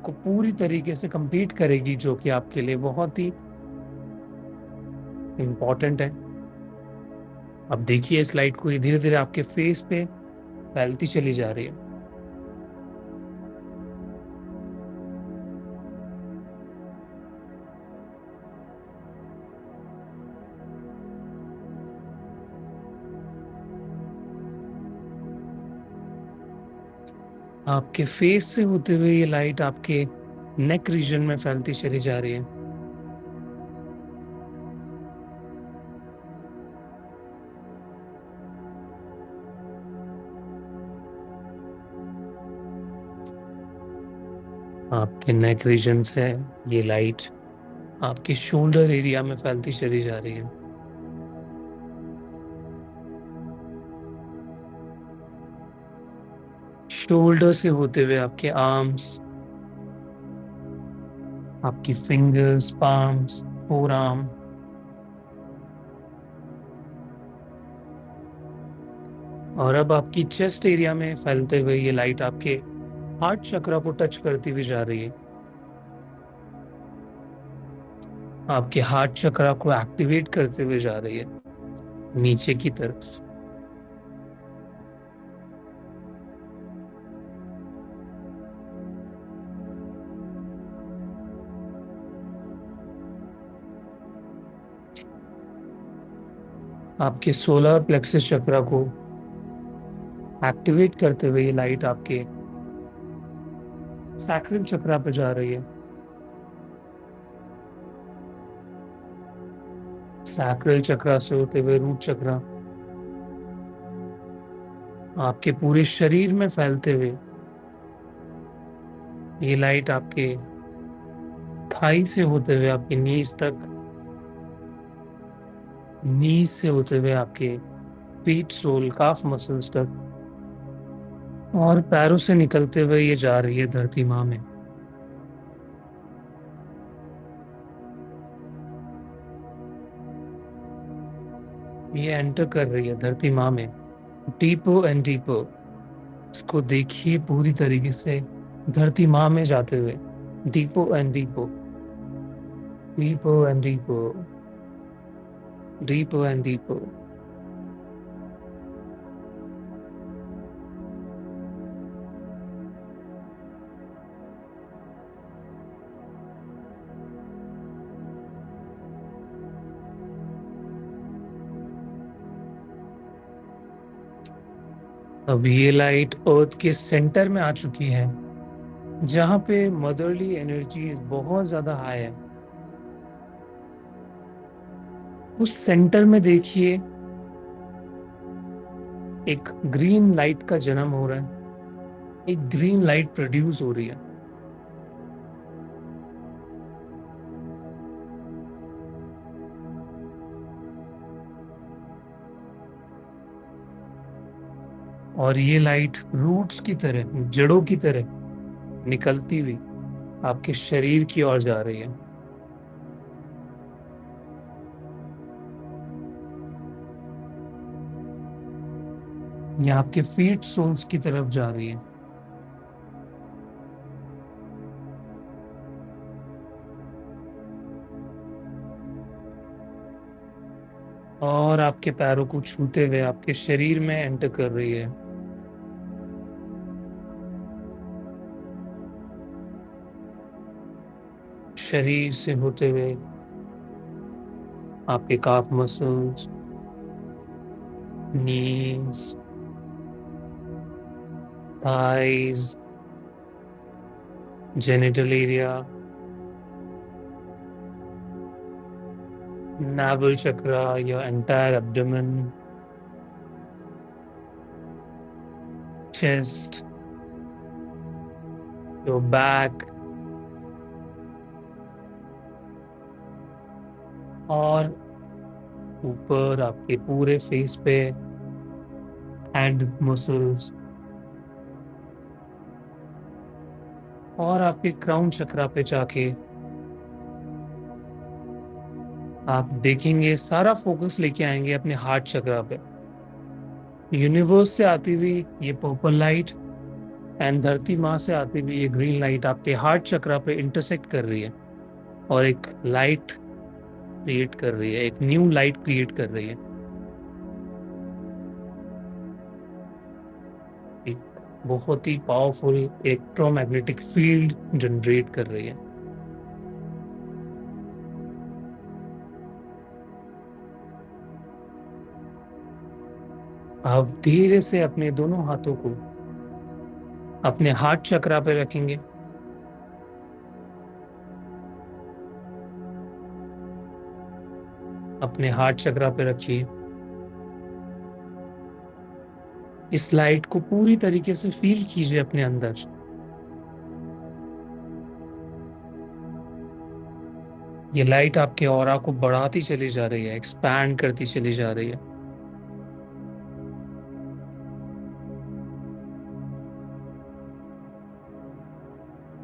को पूरी तरीके से कंप्लीट करेगी, जो कि आपके लिए बहुत ही इम्पोर्टेंट है। अब देखिए इस लाइट को ये धीरे धीरे आपके फेस पे फैलती चली जा रही है। आपके फेस से होते हुए ये लाइट आपके नेक रीजन में फैलती चली जा रही है। आपके नेक रीजन से ये लाइट आपके शोल्डर एरिया में फैलती चली जा रही है। शोल्डर से होते हुए आपके आर्म्स, आपकी फिंगर्स, पाम्स, फोर आर्म, और अब आपकी चेस्ट एरिया में फैलते हुए ये लाइट आपके हार्ट चक्र को टच करती हुई जा रही है। आपके हार्ट चक्र को एक्टिवेट करते हुए जा रही है नीचे की तरफ। आपके सोलर प्लेक्सस चक्र को एक्टिवेट करते हुए ये लाइट आपके सैक्रल चक्र पे जा रही है। सैक्रल चक्र से होते हुए रूट चक्र, आपके पूरे शरीर में फैलते हुए ये लाइट आपके थाई से होते हुए आपके नीज तक, नीज से होते हुए आपके फीट सोल काफ मसल्स तक, और पैरों से निकलते हुए ये जा रही है धरती माँ में। ये एंटर कर रही है धरती माँ में डीपर एंड डीपर। इसको देखिए पूरी तरीके से धरती माँ में जाते हुए deeper and deeper, deeper and deeper, deeper and deeper. अब ये लाइट अर्थ के सेंटर में आ चुकी है, जहां पे मदरली एनर्जीज बहुत ज्यादा हाई है। उस सेंटर में देखिए एक ग्रीन लाइट का जन्म हो रहा है, एक ग्रीन लाइट प्रोड्यूस हो रही है। और ये लाइट रूट्स की तरह, जड़ों की तरह निकलती हुई आपके शरीर की ओर जा रही है। ये आपके फीट सोल्स की तरफ जा रही है। और आपके पैरों को छूते हुए आपके शरीर में एंटर कर रही है। शरीर से होते हुए आपके काफ muscles, knees, thighs, genital area, navel chakra, your entire abdomen, chest, your back, और ऊपर आपके पूरे फेस पे हैंड मसल्स, और आपके क्राउन चक्रा पे जाके आप देखेंगे सारा फोकस लेके आएंगे अपने हार्ट चक्रा पे। यूनिवर्स से आती हुई ये पर्पल लाइट एंड धरती माँ से आती हुई ये ग्रीन लाइट आपके हार्ट चक्रा पे इंटरसेक्ट कर रही है और एक लाइट क्रिएट कर रही है, एक न्यू लाइट क्रिएट कर रही है, एक बहुत ही पावरफुल इलेक्ट्रोमैग्नेटिक फील्ड जनरेट कर रही है। आप धीरे से अपने दोनों हाथों को अपने हार्ट चक्रा पे रखेंगे। अपने हार्ट चक्रा पे रखिए। इस लाइट को पूरी तरीके से फील कीजिए अपने अंदर। ये लाइट आपके ऑरा को बढ़ाती चली जा रही है, एक्सपैंड करती चली जा रही है।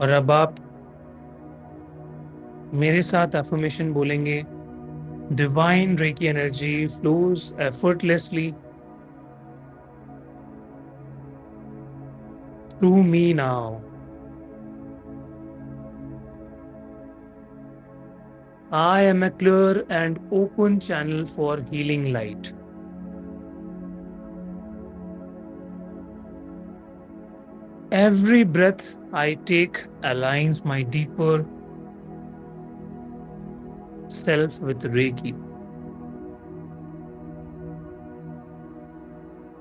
और अब आप मेरे साथ अफर्मेशन बोलेंगे, divine reiki energy flows effortlessly through me now. I am a clear and open channel for healing light. Every breath I take aligns my deeper self with Reiki.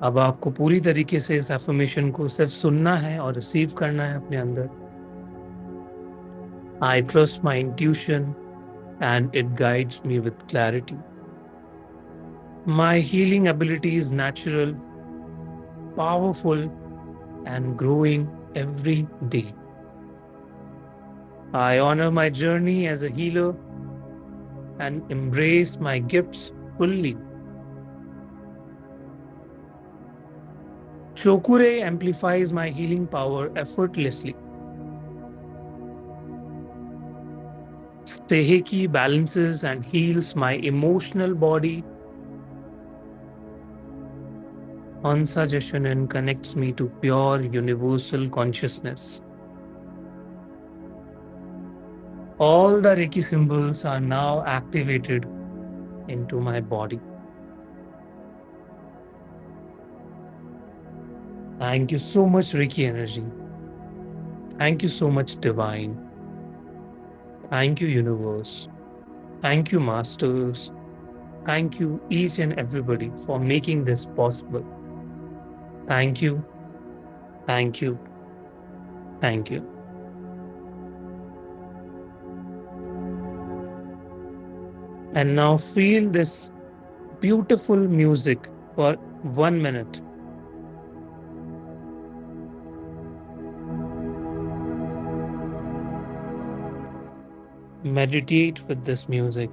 अब आपको पूरी तरीके से इस एफर्मेशन को सिर्फ सुनना है और रिसीव करना है अपने अंदर। I trust my intuition and it guides me with clarity. My healing ability is natural, powerful, and growing every day. I honor my journey as a healer and embrace my gifts fully. Shokure amplifies my healing power effortlessly. Seiheki balances and heals my emotional body. Hansa Jeshonen connects me to pure universal consciousness. All the Reiki symbols are now activated into my body. Thank you so much, Reiki energy. Thank you so much, divine. Thank you, universe. Thank you, masters. Thank you, each and everybody, for making this possible. Thank you. Thank you. Thank you. And now feel this beautiful music for 1 minute. Meditate with this music.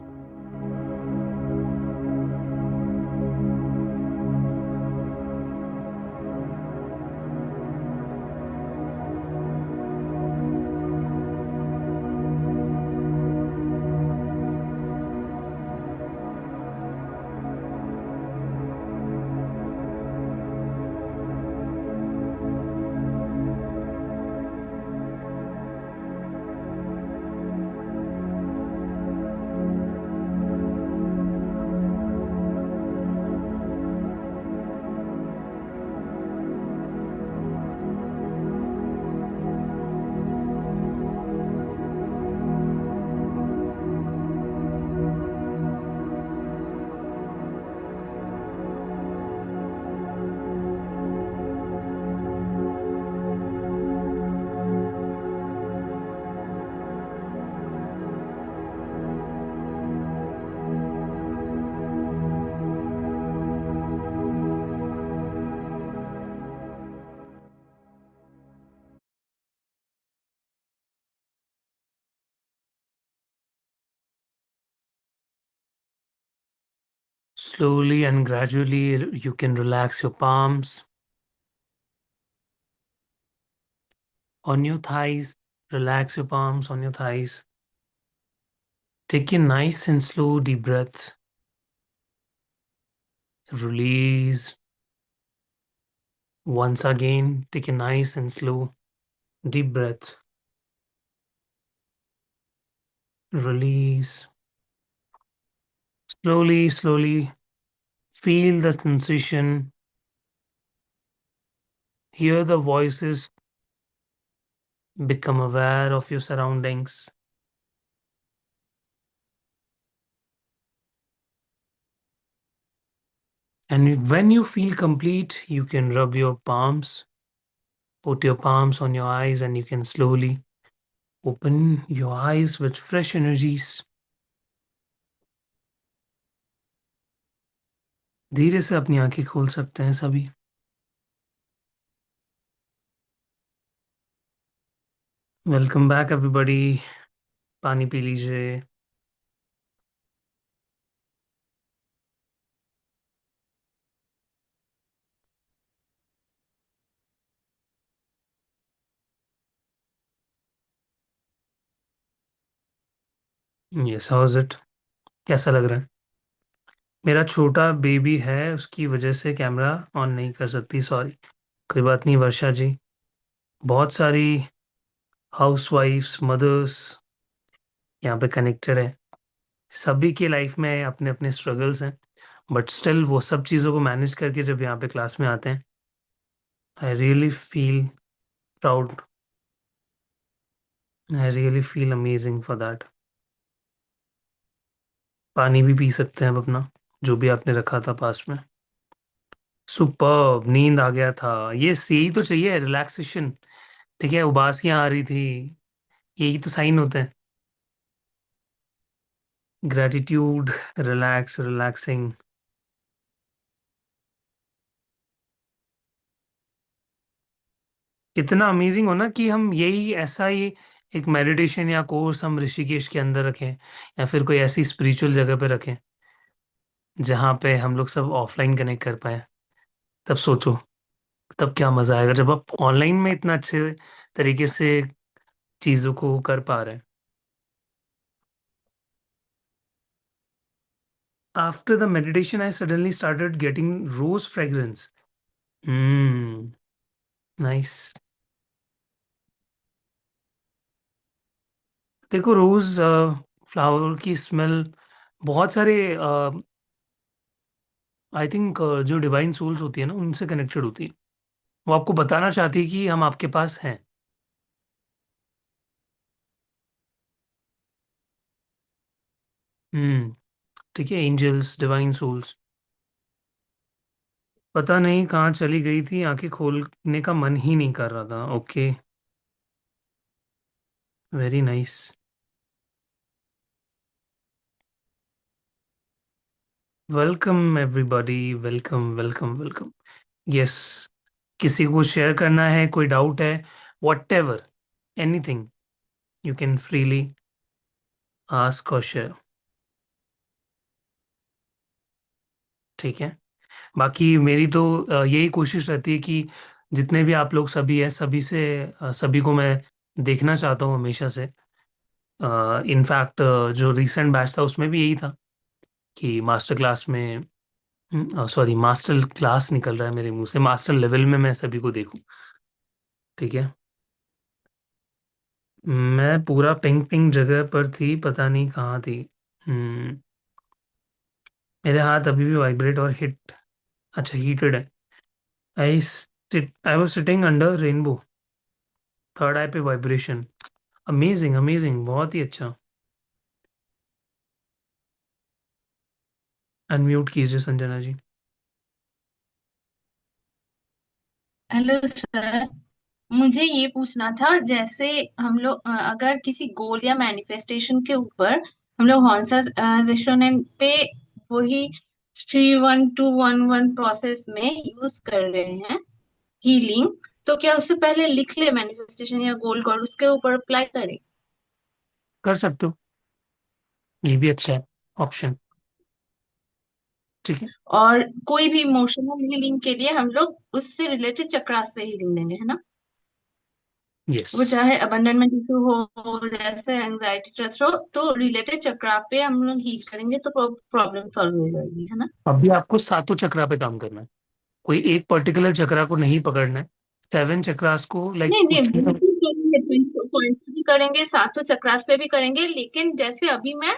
Slowly and gradually, you can relax your palms on your thighs. Relax your palms on your thighs. Take a nice and slow deep breath. Release. Once again, take a nice and slow deep breath. Release. Slowly, slowly feel the sensation. Hear the voices. Become aware of your surroundings. And when you feel complete, you can rub your palms, put your palms on your eyes, and you can slowly open your eyes with fresh energies. धीरे से अपनी आंखें खोल सकते हैं सभी. Welcome back everybody. पानी P लीजिए. Yes, how is it? कैसा लग रहा है? मेरा छोटा बेबी है, उसकी वजह से कैमरा ऑन नहीं कर सकती, सॉरी. कोई बात नहीं वर्षा जी. बहुत सारी हाउसवाइफ्स, मदर्स यहाँ पे कनेक्टेड है. सभी के लाइफ में अपने अपने स्ट्रगल्स हैं, बट स्टिल वो सब चीज़ों को मैनेज करके जब यहाँ पे क्लास में आते हैं, I really feel proud. I really feel amazing for that. पानी भी पी सकते हैं अब अपना, जो भी आपने रखा था पास में. सुपर्ब. नींद आ गया था. ये यही तो चाहिए, रिलैक्सेशन. ठीक है, उबासियां आ रही थी, यही तो साइन होते हैं. Gratitude, relax, relaxing. कितना अमेजिंग हो ना कि हम यही ऐसा ही एक मेडिटेशन या कोर्स हम ऋषिकेश के अंदर रखें, या फिर कोई ऐसी स्पिरिचुअल जगह पे रखें जहाँ पे हम लोग सब ऑफलाइन कनेक्ट कर पाए. तब सोचो, तब क्या मजा आएगा जब आप ऑनलाइन में इतना अच्छे तरीके से चीजों को कर पा रहे हैं. After the meditation, I suddenly started getting rose fragrance. Hmm, nice. देखो, रोज फ्लावर की स्मेल बहुत सारे आई थिंक जो डिवाइन सोल्स होती है ना, उनसे कनेक्टेड होती है. वो आपको बताना चाहती है कि हम आपके पास हैं. हम्म. ठीक है, एंजल्स, डिवाइन सोल्स. पता नहीं कहाँ चली गई थी, आंखें खोलने का मन ही नहीं कर रहा था. Okay, very nice. Welcome everybody, welcome, welcome, welcome. Yes. किसी को शेयर करना है, कोई डाउट है, what ever, anything, you can freely ask और शेयर. ठीक है. बाकी मेरी तो यही कोशिश रहती है कि जितने भी आप लोग सभी हैं, सभी से सभी को मैं देखना चाहता हूँ हमेशा से. इनफैक्ट जो रिसेंट बैच था उसमें भी यही था कि मास्टर क्लास में, सॉरी, मास्टर क्लास निकल रहा है मेरे मुंह से, मास्टर लेवल में मैं सभी को देखूं. ठीक है. मैं पूरा पिंक पिंक जगह पर थी, पता नहीं कहाँ थी. हम्म. मेरे हाथ अभी भी वाइब्रेट और हिट, अच्छा, हीटेड है. I was sitting under rainbow. Third eye पे वाइब्रेशन. अमेजिंग, अमेजिंग, बहुत ही अच्छा. अनम्यूट कीजिए संजना जी. Hello sir. मुझे ये पूछना था, जैसे हम लोग अगर किसी गोल या मैनिफेस्टेशन के ऊपर हम लोग हॉन्सा रेस्टोरेंट पे वही 31211 प्रोसेस में यूज कर रहे हैं हीलिंग, तो क्या उससे पहले लिख ले मैनिफेस्टेशन या गोल और उसके ऊपर अप्लाई करें? कर सकते हो, ये भी अच्छा है ऑप्शन. ठीक है. और कोई भी इमोशनल हीलिंग के लिए हम लोग उससे रिलेटेड चक्रास पे हीलिंग देंगे, है ना? यस। वो चाहे अबंडनमेंट इशू हो जैसे एंजाइटी स्ट्रेस हो, तो रिलेटेड चक्रा पे हम लोग हील करेंगे तो प्रॉब्लम सॉल्व हो जाएगी, है ना? अभी आपको सातों चक्रा पे काम करना है, कोई एक पर्टिकुलर चक्रा को नहीं पकड़ना है। 7 चक्रास को लाइक नहीं नहीं, कुछ भी बिल्कुल करेंगे, पॉइंट्स भी करेंगे, सातों चक्रास पे भी करेंगे, लेकिन जैसे अभी मैं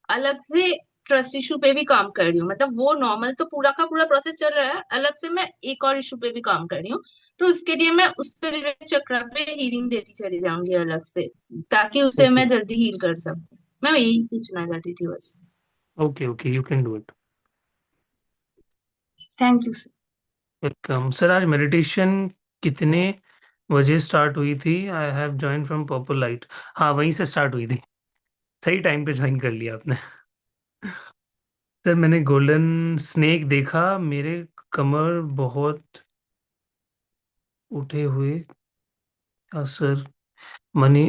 अलग से ट्रस्ट इशू पे भी काम कर रही हूँ, मतलब वो नॉर्मल तो पूरा का पूरा प्रोसेस चल रहा है, अलग से मैं एक और इशू पे भी काम कर रही हूँ। तो उसके लिए मैं उससे रिलेटेड चक्र पे हीलिंग देती चली जाऊंगी अलग से, ताकि उसे ओके मैं जल्दी हील कर सकूं। मैं यही पूछना चाहती थी बस। Okay okay, you can do it. Thank you sir. Welcome sir. आज मेडिटेशन कितने बजे स्टार्ट हुई थी? I have join from purple light. हाँ, वहीं से स्टार्ट हुई थी। सही टाइम पे ज्वाइन कर लिया आपने। सर मैंने गोल्डन स्नेक देखा, मेरे कमर बहुत उठे हुए। सर मनी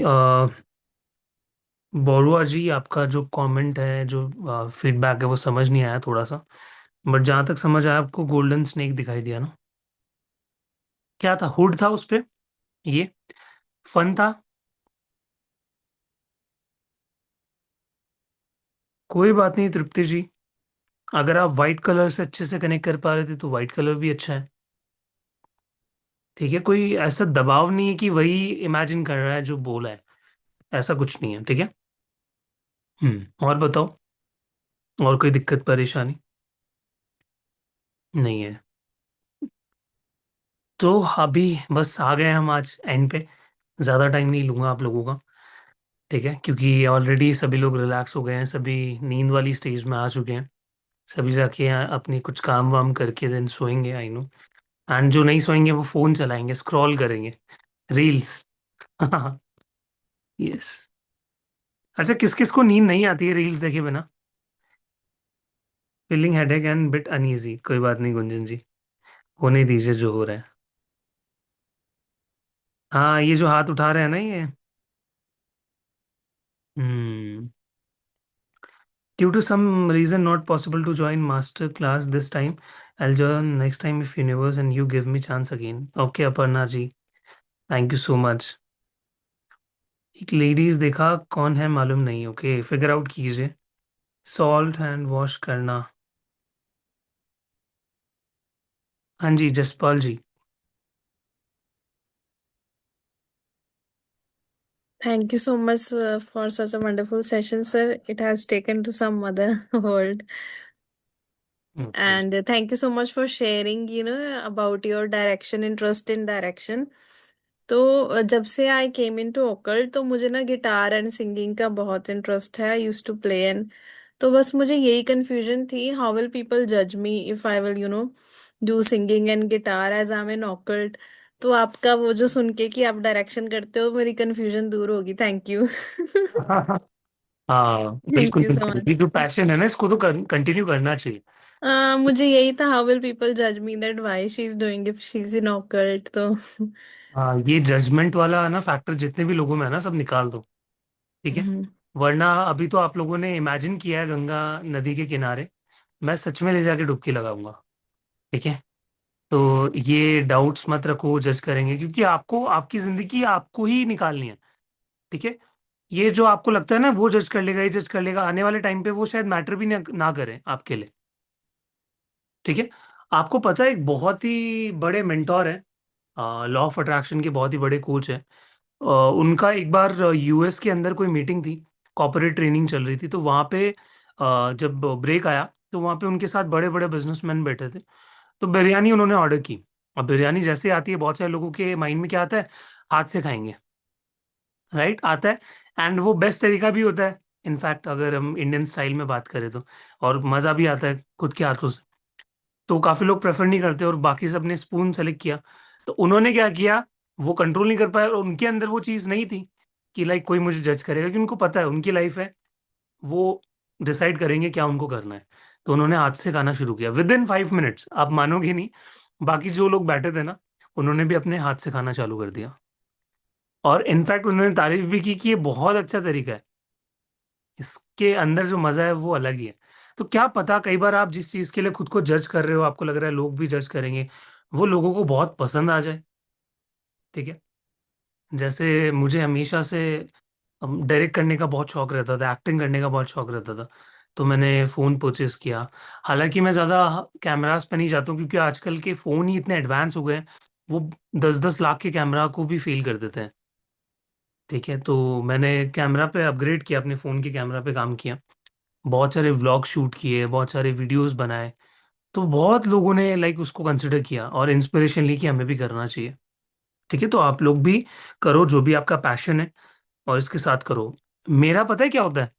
बरुआ जी, आपका जो कमेंट है, जो फीडबैक है, वो समझ नहीं आया थोड़ा सा। बट जहां तक समझ आया, आपको गोल्डन स्नेक दिखाई दिया ना? क्या था? हुड था उस पे? ये फन था? कोई बात नहीं तृप्ति जी, अगर आप वाइट कलर से अच्छे से कनेक्ट कर पा रहे थे तो वाइट कलर भी अच्छा है। ठीक है, कोई ऐसा दबाव नहीं है कि वही इमेजिन कर रहा है जो बोला है, ऐसा कुछ नहीं है। ठीक है। और बताओ, और कोई दिक्कत परेशानी नहीं है? तो अभी बस आ गए हम आज एंड पे। ज़्यादा टाइम नहीं लूँगा आप लोगों का। ठीक है, क्योंकि ऑलरेडी सभी लोग रिलैक्स हो गए हैं, सभी नींद वाली स्टेज में आ चुके हैं। सभी जाके अपनी कुछ काम वाम करके देन सोएंगे, आई नो। एंड जो नहीं सोएंगे वो फ़ोन चलाएंगे, स्क्रॉल करेंगे, रील्स। यस। अच्छा, किस किस को नींद नहीं आती है रील्स देखे बिना? Feeling headache and bit uneasy. कोई बात नहीं गुंजन जी, होने दीजिए जो हो रहा है। हाँ, ये जो हाथ उठा रहे हैं ना, ये hmm due to some reason not possible to join master class this time, I join next time if universe and you give me chance again. Okay Aparna ji, thank you so much. एक लेडीज देखा, कौन है मालूम नहीं। Okay, figure out कीजिए। Salt hand wash करना। हाँ जी Jaspal ji. Thank you so much for such a wonderful session, sir. It has taken to some other world. Okay. And thank you so much for sharing, about your direction, interest in direction. तो जब से आई केम इन to occult तो मुझे ना guitar and singing का बहुत interest है। आई use to play and तो बस मुझे यही कंफ्यूजन थी, हाउ विल पीपल जज me if I will do singing and guitar as I am in occult. तो आपका वो जो सुन के कि आप डायरेक्शन करते हो, मेरी कंफ्यूजन दूर होगी। Thank you. हाँ थैंक बिल्कुल यू सो बिल्कुल, ये मच। जो पैशन है ना, इसको तो कंटिन्यू करना चाहिए। मुझे यही था, हाउ विल पीपल जज me that why she is doing if she is in occult तो। हाँ, ये जजमेंट वाला ना फैक्टर जितने भी लोगों में है ना, सब निकाल दो। ठीक है। हम्म। वरना अभी तो आप लोगों ने इमेजिन किया है गंगा नदी के किनारे, मैं सच में ले जाके डुबकी लगाऊंगा। ठीक है। तो ये डाउट्स मत रखो जज करेंगे, क्योंकि आपको आपकी जिंदगी आपको ही निकालनी है। ठीक है। ये जो आपको लगता है ना वो जज कर लेगा, ये जज कर लेगा, आने वाले टाइम पे वो शायद मैटर भी ना करें आपके लिए। ठीक है। आपको पता है, एक बहुत ही बड़े मेंटोर है, लॉ ऑफ अट्रैक्शन के बहुत ही बड़े कोच है। उनका एक बार यूएस के अंदर कोई मीटिंग थी, कॉर्पोरेट ट्रेनिंग चल रही थी, तो वहाँ पे जब ब्रेक आया तो वहाँ पे उनके साथ बड़े बड़े बिजनेसमैन बैठे थे। तो बिरयानी उन्होंने ऑर्डर की। अब बिरयानी जैसे आती है, बहुत सारे लोगों के माइंड में क्या आता है? हाथ से खाएंगे। राइट, आता है। एंड वो बेस्ट तरीका भी होता है, इनफैक्ट अगर हम इंडियन स्टाइल में बात करें तो। और मज़ा भी आता है खुद के हाथों से। तो काफी लोग प्रेफर नहीं करते और बाकी सब ने स्पून सेलेक्ट किया। तो उन्होंने क्या किया, वो कंट्रोल नहीं कर पाया, और उनके अंदर वो चीज नहीं थी कि लाइक कोई मुझे जज करेगा, कि उनको पता है उनकी लाइफ है, वो डिसाइड करेंगे क्या उनको करना है। तो उन्होंने हाथ से खाना शुरू किया, विद इन 5 मिनट्स, आप मानोगे नहीं। बाकी जो लोग बैठे थे ना, उन्होंने भी अपने हाथ से खाना चालू कर दिया। और इनफैक्ट उन्होंने तारीफ भी की कि ये बहुत अच्छा तरीका है, इसके अंदर जो मजा है वो अलग ही है। तो क्या पता, कई बार आप जिस चीज के लिए खुद को जज कर रहे हो, आपको लग रहा है लोग भी जज करेंगे, वो लोगों को बहुत पसंद आ जाए। ठीक है। जैसे मुझे हमेशा से डायरेक्ट करने का बहुत शौक रहता था, एक्टिंग करने का बहुत शौक रहता था। तो मैंने फ़ोन परचेस किया। हालांकि मैं ज़्यादा कैमरास पे नहीं जाता हूँ, क्योंकि आजकल के फ़ोन ही इतने एडवांस हो गए हैं, वो 10-10 लाख के कैमरा को भी फेल कर देते हैं। ठीक है, तो मैंने कैमरा पे अपग्रेड किया, अपने फ़ोन के कैमरा पे काम किया, बहुत सारे व्लॉग शूट किए, बहुत सारे वीडियोस बनाए। तो बहुत लोगों ने लाइक उसको कंसिडर किया और इंस्पिरेशन ली कि हमें भी करना चाहिए। ठीक है, तो आप लोग भी करो जो भी आपका पैशन है, और इसके साथ करो। मेरा पता है क्या होता है,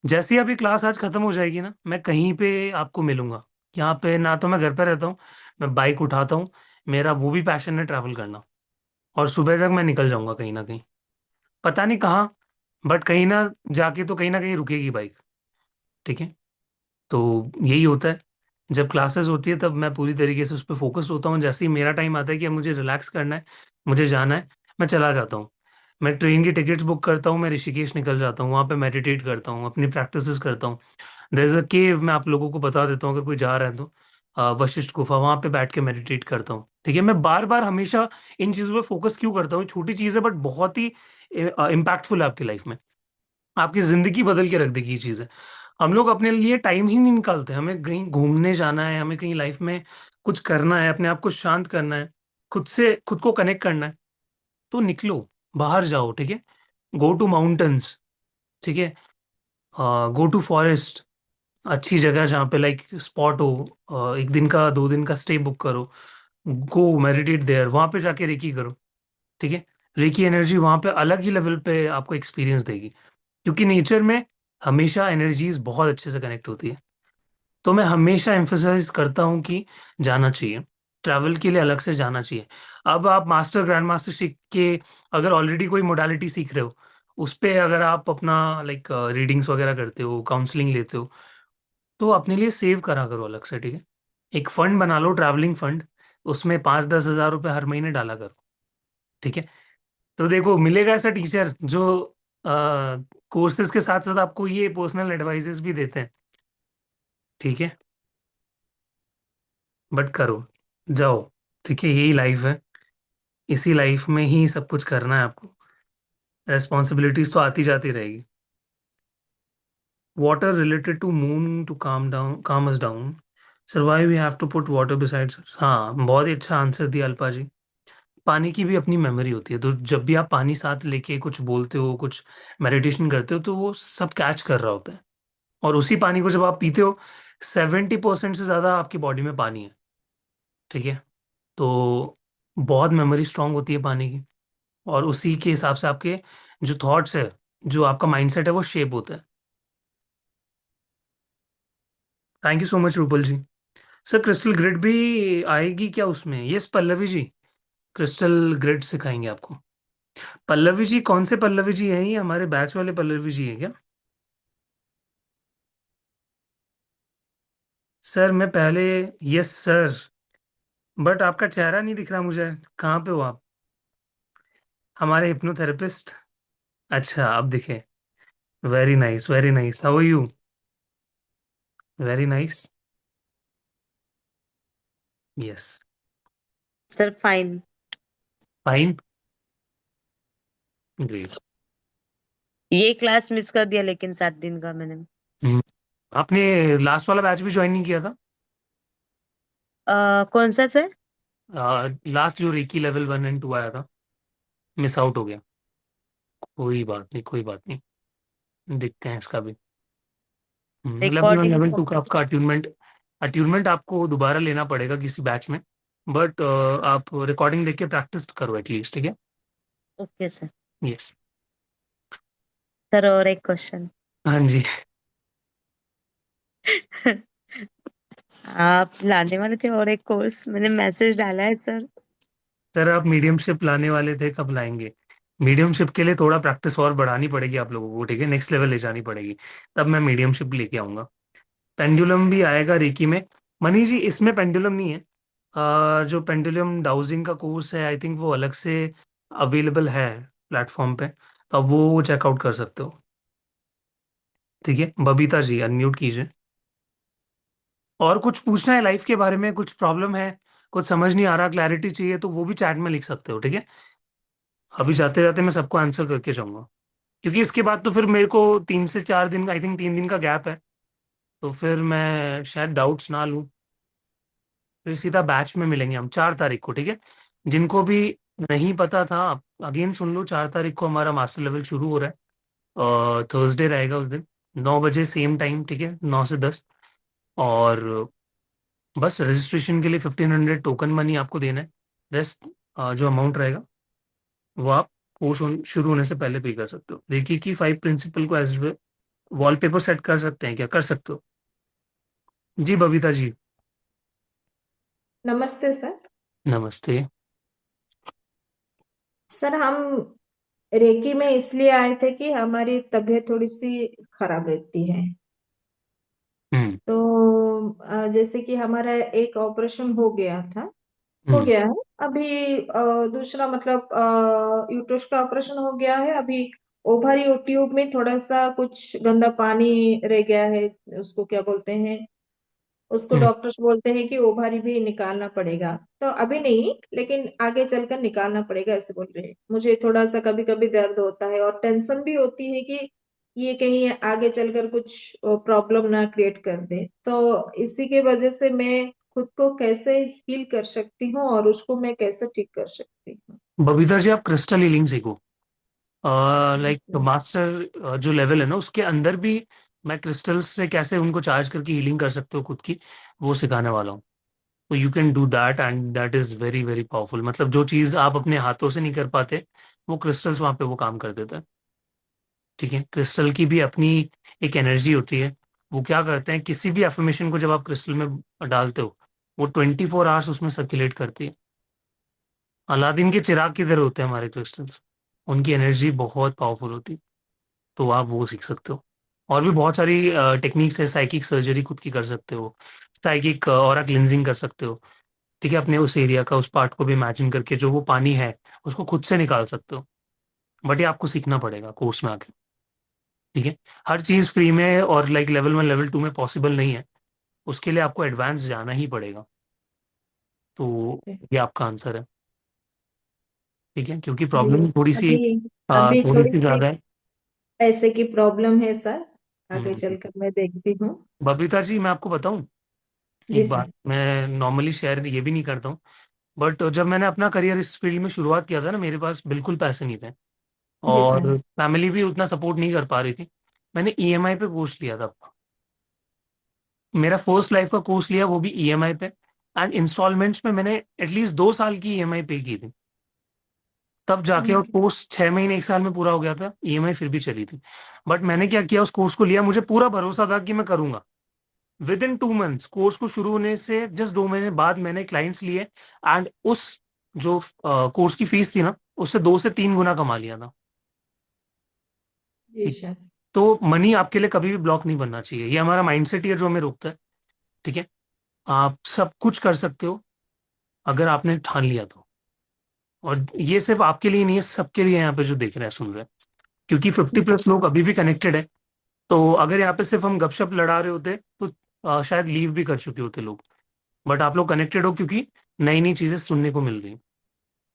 जैसे ही अभी क्लास आज खत्म हो जाएगी ना, मैं कहीं पे आपको मिलूंगा। यहाँ पे ना तो मैं घर पे रहता हूँ, मैं बाइक उठाता हूँ, मेरा वो भी पैशन है ट्रैवल करना। और सुबह तक मैं निकल जाऊंगा कहीं ना कहीं, पता नहीं कहाँ, बट कहीं ना जाके तो कहीं ना कहीं रुकेगी बाइक। ठीक है, तो यही होता है। जब क्लासेस होती है तब मैं पूरी तरीके से उस पर फोकस्ड होता हूँ। जैसे ही मेरा टाइम आता है कि अब मुझे रिलैक्स करना है, मुझे जाना है, मैं चला जाता हूँ। मैं ट्रेन की टिकट्स बुक करता हूँ, मैं ऋषिकेश निकल जाता हूँ, वहाँ पे मेडिटेट करता हूँ, अपनी प्रैक्टिसेस करता हूँ। देयर इज अ केव, मैं आप लोगों को बता देता हूँ अगर कोई जा रहा है तो, वशिष्ठ गुफा, वहाँ पे बैठ के मेडिटेट करता हूँ। ठीक है, मैं बार बार हमेशा इन चीज़ों पे फोकस क्यों करता हूँ, छोटी चीज़ है बट बहुत ही इम्पैक्टफुल है आपकी लाइफ में, आपकी जिंदगी बदल के रख देगी ये चीज़ है। हम लोग अपने लिए टाइम ही नहीं निकालते, हमें कहीं घूमने जाना है, हमें कहीं लाइफ में कुछ करना है, अपने आप को शांत करना है, खुद से खुद को कनेक्ट करना है, तो निकलो, बाहर जाओ। ठीक है, गो टू माउंटेन्स। ठीक है, गो टू फॉरेस्ट, अच्छी जगह जहाँ पे लाइक स्पॉट हो, 1 दिन का 2 दिन का स्टे बुक करो, गो मेडिटेट देयर, वहां पे जाके रेकी करो। ठीक है, रेकी एनर्जी वहां पे अलग ही लेवल पे आपको एक्सपीरियंस देगी, क्योंकि नेचर में हमेशा एनर्जीज बहुत अच्छे से कनेक्ट होती है। तो मैं हमेशा एम्फसाइज करता हूँ कि जाना चाहिए, ट्रैवल के लिए अलग से जाना चाहिए। अब आप मास्टर ग्रैंड मास्टर सीख के, अगर ऑलरेडी कोई मोडालिटी सीख रहे हो, उस पे अगर आप अपना लाइक रीडिंग्स वगैरह करते हो, काउंसलिंग लेते हो, तो अपने लिए सेव करा करो अलग से। ठीक है, एक फंड बना लो, ट्रैवलिंग फंड, उसमें 5-10 हज़ार रुपये हर महीने डाला करो। ठीक है, तो देखो मिलेगा ऐसा टीचर जो कोर्सेज के साथ साथ आपको ये पर्सनल एडवाइजेस भी देते हैं। ठीक है, बट करो, जाओ। ठीक है, यही लाइफ है, इसी लाइफ में ही सब कुछ करना है आपको, रेस्पॉन्सिबिलिटीज तो आती जाती रहेगी। Water related to moon to calm us down, survive we have to put water besides. हाँ, बहुत ही अच्छा आंसर दिया अल्पा जी। पानी की भी अपनी मेमोरी होती है, तो जब भी आप पानी साथ लेके कुछ बोलते हो, कुछ मेडिटेशन करते हो, तो वो सब कैच कर रहा होता है। और उसी पानी को जब आप पीते हो, 70% से ज्यादा आपकी बॉडी में पानी है। ठीक है, तो बहुत मेमोरी स्ट्रांग होती है पानी की, और उसी के हिसाब से आपके जो थॉट्स है, जो आपका माइंडसेट है, वो शेप होता है। Thank you so much Rupal ji. Sir crystal grid भी आएगी क्या उसमें? Yes Pallavi ji, crystal grid सिखाएंगे आपको। पल्लवी जी, कौन से पल्लवी जी हैं? ये हमारे बैच वाले पल्लवी जी हैं क्या? सर मैं पहले, यस सर, बट आपका चेहरा नहीं दिख रहा मुझे, कहाँ पे हो आप? हमारे हिप्नोथेरेपिस्ट, अच्छा अब दिखे। Very nice, very nice, how are you? Very nice, yes, sir fine. Fine, great. ये क्लास मिस कर दिया लेकिन 7 दिन का मैंने। आपने लास्ट वाला बैच भी ज्वाइन नहीं किया था? कौन सा सर? लास्ट जो रेकी लेवल 1 एंड 2 आया था, मिस आउट हो गया। कोई बात नहीं, कोई बात नहीं, देखते हैं इसका भी। लेवल 1 रिकॉर्डिंग लेवल 2 का आपका अट्यूनमेंट, अट्यूनमेंट आपको दोबारा लेना पड़ेगा किसी बैच में, बट आप रिकॉर्डिंग देख के प्रैक्टिस करो एटलीस्ट। ठीक है, ओके सर। यस। सर और एक क्वेश्चन। हाँ जी। आप लाने वाले थे और एक कोर्स, मैंने मैसेज डाला है सर। सर आप मीडियमशिप लाने वाले थे, कब लाएंगे? मीडियमशिप के लिए थोड़ा प्रैक्टिस और बढ़ानी पड़ेगी आप लोगों को। ठीक है, नेक्स्ट लेवल ले जानी पड़ेगी, तब मैं मीडियमशिप लेके आऊंगा। पेंडुलम भी आएगा रेकी में। मनी जी, इसमें पेंडुलम नहीं है। जो पेंडुलम डाउजिंग का कोर्स है, आई थिंक वो अलग से अवेलेबल है प्लेटफॉर्म पे, तो आप वो चेकआउट कर सकते हो। ठीक है, बबीता जी अनम्यूट कीजिए। और कुछ पूछना है लाइफ के बारे में, कुछ प्रॉब्लम है, कुछ समझ नहीं आ रहा, क्लैरिटी चाहिए, तो वो भी चैट में लिख सकते हो। ठीक है, अभी जाते जाते मैं सबको आंसर करके जाऊंगा, क्योंकि इसके बाद तो फिर मेरे को 3 से 4 दिन, आई थिंक 3 दिन का गैप है, तो फिर मैं शायद डाउट्स ना लूँ। फिर सीधा बैच में मिलेंगे हम 4 तारीख को, ठीक है? जिनको भी नहीं पता था, अगेन सुन लो, 4 तारीख को हमारा मास्टर लेवल शुरू हो रहा है, और थर्सडे रहेगा उस दिन, 9 बजे सेम टाइम, ठीक है, 9 से 10। और बस रजिस्ट्रेशन के लिए 1500 टोकन मनी आपको देना है। रेस्ट जो अमाउंट रहेगा वो आप कोर्स शुरू होने से पहले पे कर सकते हो। देखिए कि 5 प्रिंसिपल को एज वॉलपेपर सेट कर सकते हैं क्या? कर सकते हो? जी बबीता जी। नमस्ते सर। नमस्ते। सर हम रेकी में इसलिए आए थे कि हमारी तबीयत थोड़ी सी खराब रहती है। हम्म। तो जैसे कि हमारा एक ऑपरेशन हो हम्म। गया है अभी। दूसरा मतलब यूट्रस का ऑपरेशन हो गया है अभी। ओवरी ट्यूब में थोड़ा सा कुछ गंदा पानी रह गया है। उसको क्या बोलते हैं? उसको हम्म। डॉक्टर्स बोलते हैं कि ओभारी भी निकालना पड़ेगा। तो अभी नहीं, लेकिन आगे चलकर निकालना पड़ेगा ऐसे बोल रहे हैं। मुझे थोड़ा सा कभी कभी दर्द होता है और टेंशन भी होती है कि ये कहीं आगे चलकर कुछ प्रॉब्लम ना क्रिएट कर दे। तो इसी के वजह से मैं खुद को कैसे हील कर सकती हूँ और उसको मैं कैसे ठीक कर सकती हूँ? बबीता जी, आप क्रिस्टल हीलिंग सीखो। जी लाइक सर। मास्टर जो लेवल है ना, उसके अंदर भी मैं क्रिस्टल्स से कैसे उनको चार्ज करके हीलिंग कर सकते हो खुद की, वो सिखाने वाला हूँ। तो you can do that and that is very very powerful. मतलब जो चीज़ आप अपने हाथों से नहीं कर पाते, वो क्रिस्टल्स वहाँ पे वो काम कर देता है। ठीक है? क्रिस्टल की भी अपनी एक एनर्जी होती है। वो क्या करते हैं, किसी भी एफर्मेशन को जब आप क्रिस्टल में डालते हो, वो 24 आवर्स उसमें सर्कुलेट करती है। अलादीन के चिराग की तरह होते हैं हमारे क्रिस्टल्स। उनकी एनर्जी बहुत पावरफुल होती है। तो आप वो सीख सकते हो। और भी बहुत सारी टेक्निक्स है। साइकिक सर्जरी खुद की कर सकते हो, साइकिक ऑरा क्लिनजिंग कर सकते हो। ठीक है? अपने उस एरिया का, उस पार्ट को भी इमेजिन करके जो वो पानी है उसको खुद से निकाल सकते हो। बट ये आपको सीखना पड़ेगा कोर्स में आके। ठीक है? हर चीज़ फ्री में और लाइक लेवल 1 लेवल 2 में पॉसिबल नहीं है। उसके लिए आपको एडवांस जाना ही पड़ेगा। तो ये आपका आंसर है। ठीक है? क्योंकि जी। प्रॉब्लम अभी अभी थोड़ी थोड़ी सी सी ज़्यादा है। पैसे की प्रॉब्लम है सर। आगे हम्म। चलकर मैं देखती हूँ। बबीता जी, मैं आपको बताऊं जी एक सर। बात। मैं नॉर्मली शेयर ये भी नहीं करता हूँ, बट जब मैंने अपना करियर इस फील्ड में शुरुआत किया था ना, मेरे पास बिल्कुल पैसे नहीं थे, जी सर। और फैमिली भी उतना सपोर्ट नहीं कर पा रही थी। मैंने ईएमआई पे कोर्स लिया था। मेरा फर्स्ट लाइफ का कोर्स लिया, वो भी ईएमआई पे, एंड इंस्टॉलमेंट्स में मैंने एटलीस्ट 2 साल की ईएमआई पे की थी। तब जाके, और कोर्स 6 महीने 1 साल में पूरा हो गया था, ईएमआई फिर भी चली थी। बट मैंने क्या किया, उस कोर्स को लिया, मुझे पूरा भरोसा था कि मैं करूंगा। विद इन 2 मंथ्स, कोर्स को शुरू होने से जस्ट 2 महीने बाद मैंने क्लाइंट्स लिए, एंड उस जो कोर्स की फीस थी ना, उससे 2 से 3 गुना कमा लिया था। जी ठीक। सर। तो मनी आपके लिए कभी भी ब्लॉक नहीं बनना चाहिए। ये हमारा माइंडसेट ही है जो हमें रोकता है। ठीक है? आप सब कुछ कर सकते हो अगर आपने ठान लिया तो। और ये सिर्फ आपके लिए नहीं है, सबके लिए है यहाँ पे जो देख रहे हैं सुन रहे हैं। क्योंकि 50+ लोग अभी भी कनेक्टेड है। तो अगर यहाँ पे सिर्फ हम गपशप लड़ा रहे होते तो शायद लीव भी कर चुके होते लोग। बट आप लोग कनेक्टेड हो क्योंकि नई नई चीजें सुनने को मिल रही हैं।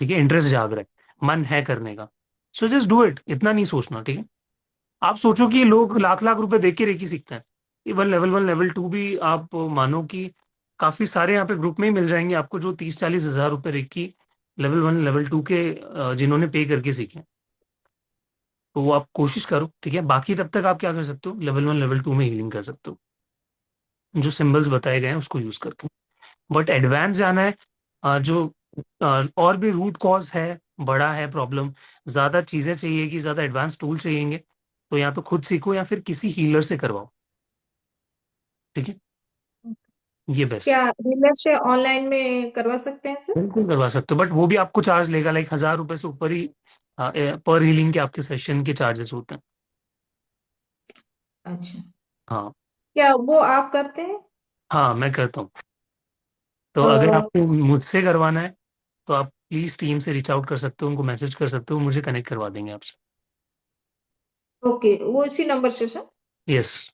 ठीक है? इंटरेस्ट जाग रहा है, मन है करने का। सो जस्ट डू इट, इतना नहीं सोचना। ठीक है? आप सोचो कि लोग लाख लाख रुपए देख के रेकी सीखते हैं। इवन लेवल 1 लेवल 2 भी आप मानो कि काफी सारे यहाँ पे ग्रुप में ही मिल जाएंगे आपको, जो 30-40 हज़ार रुपए रेकी लेवल 1 लेवल 2 के जिन्होंने पे करके सीखे। तो वो आप कोशिश करो। ठीक है? बाकी तब तक आप क्या कर सकते हो, लेवल 1 लेवल 2 में हीलिंग कर सकते हो, जो सिंबल्स बताए गए हैं उसको यूज करके। बट एडवांस जाना है, जो और भी रूट कॉज है, बड़ा है प्रॉब्लम, ज्यादा चीजें चाहिए कि ज्यादा एडवांस टूल चाहिएंगे, तो या तो खुद सीखो या फिर किसी हीलर से करवाओ। ठीक है? ये बेस्ट। क्या डीलर से ऑनलाइन में करवा सकते हैं सर? बिल्कुल करवा सकते हो, बट वो भी आपको चार्ज लेगा, लाइक 1000 रुपए से ऊपर ही पर हीलिंग के आपके सेशन के चार्जेस होते हैं। अच्छा। हाँ। क्या वो आप करते हैं? हाँ, मैं करता हूँ। तो अगर अ, आपको मुझसे करवाना है तो आप प्लीज टीम से रीच आउट कर सकते हो, उनको मैसेज कर सकते हो, मुझे कनेक्ट करवा देंगे आपसे। ओके, वो इसी नंबर से सर? यस।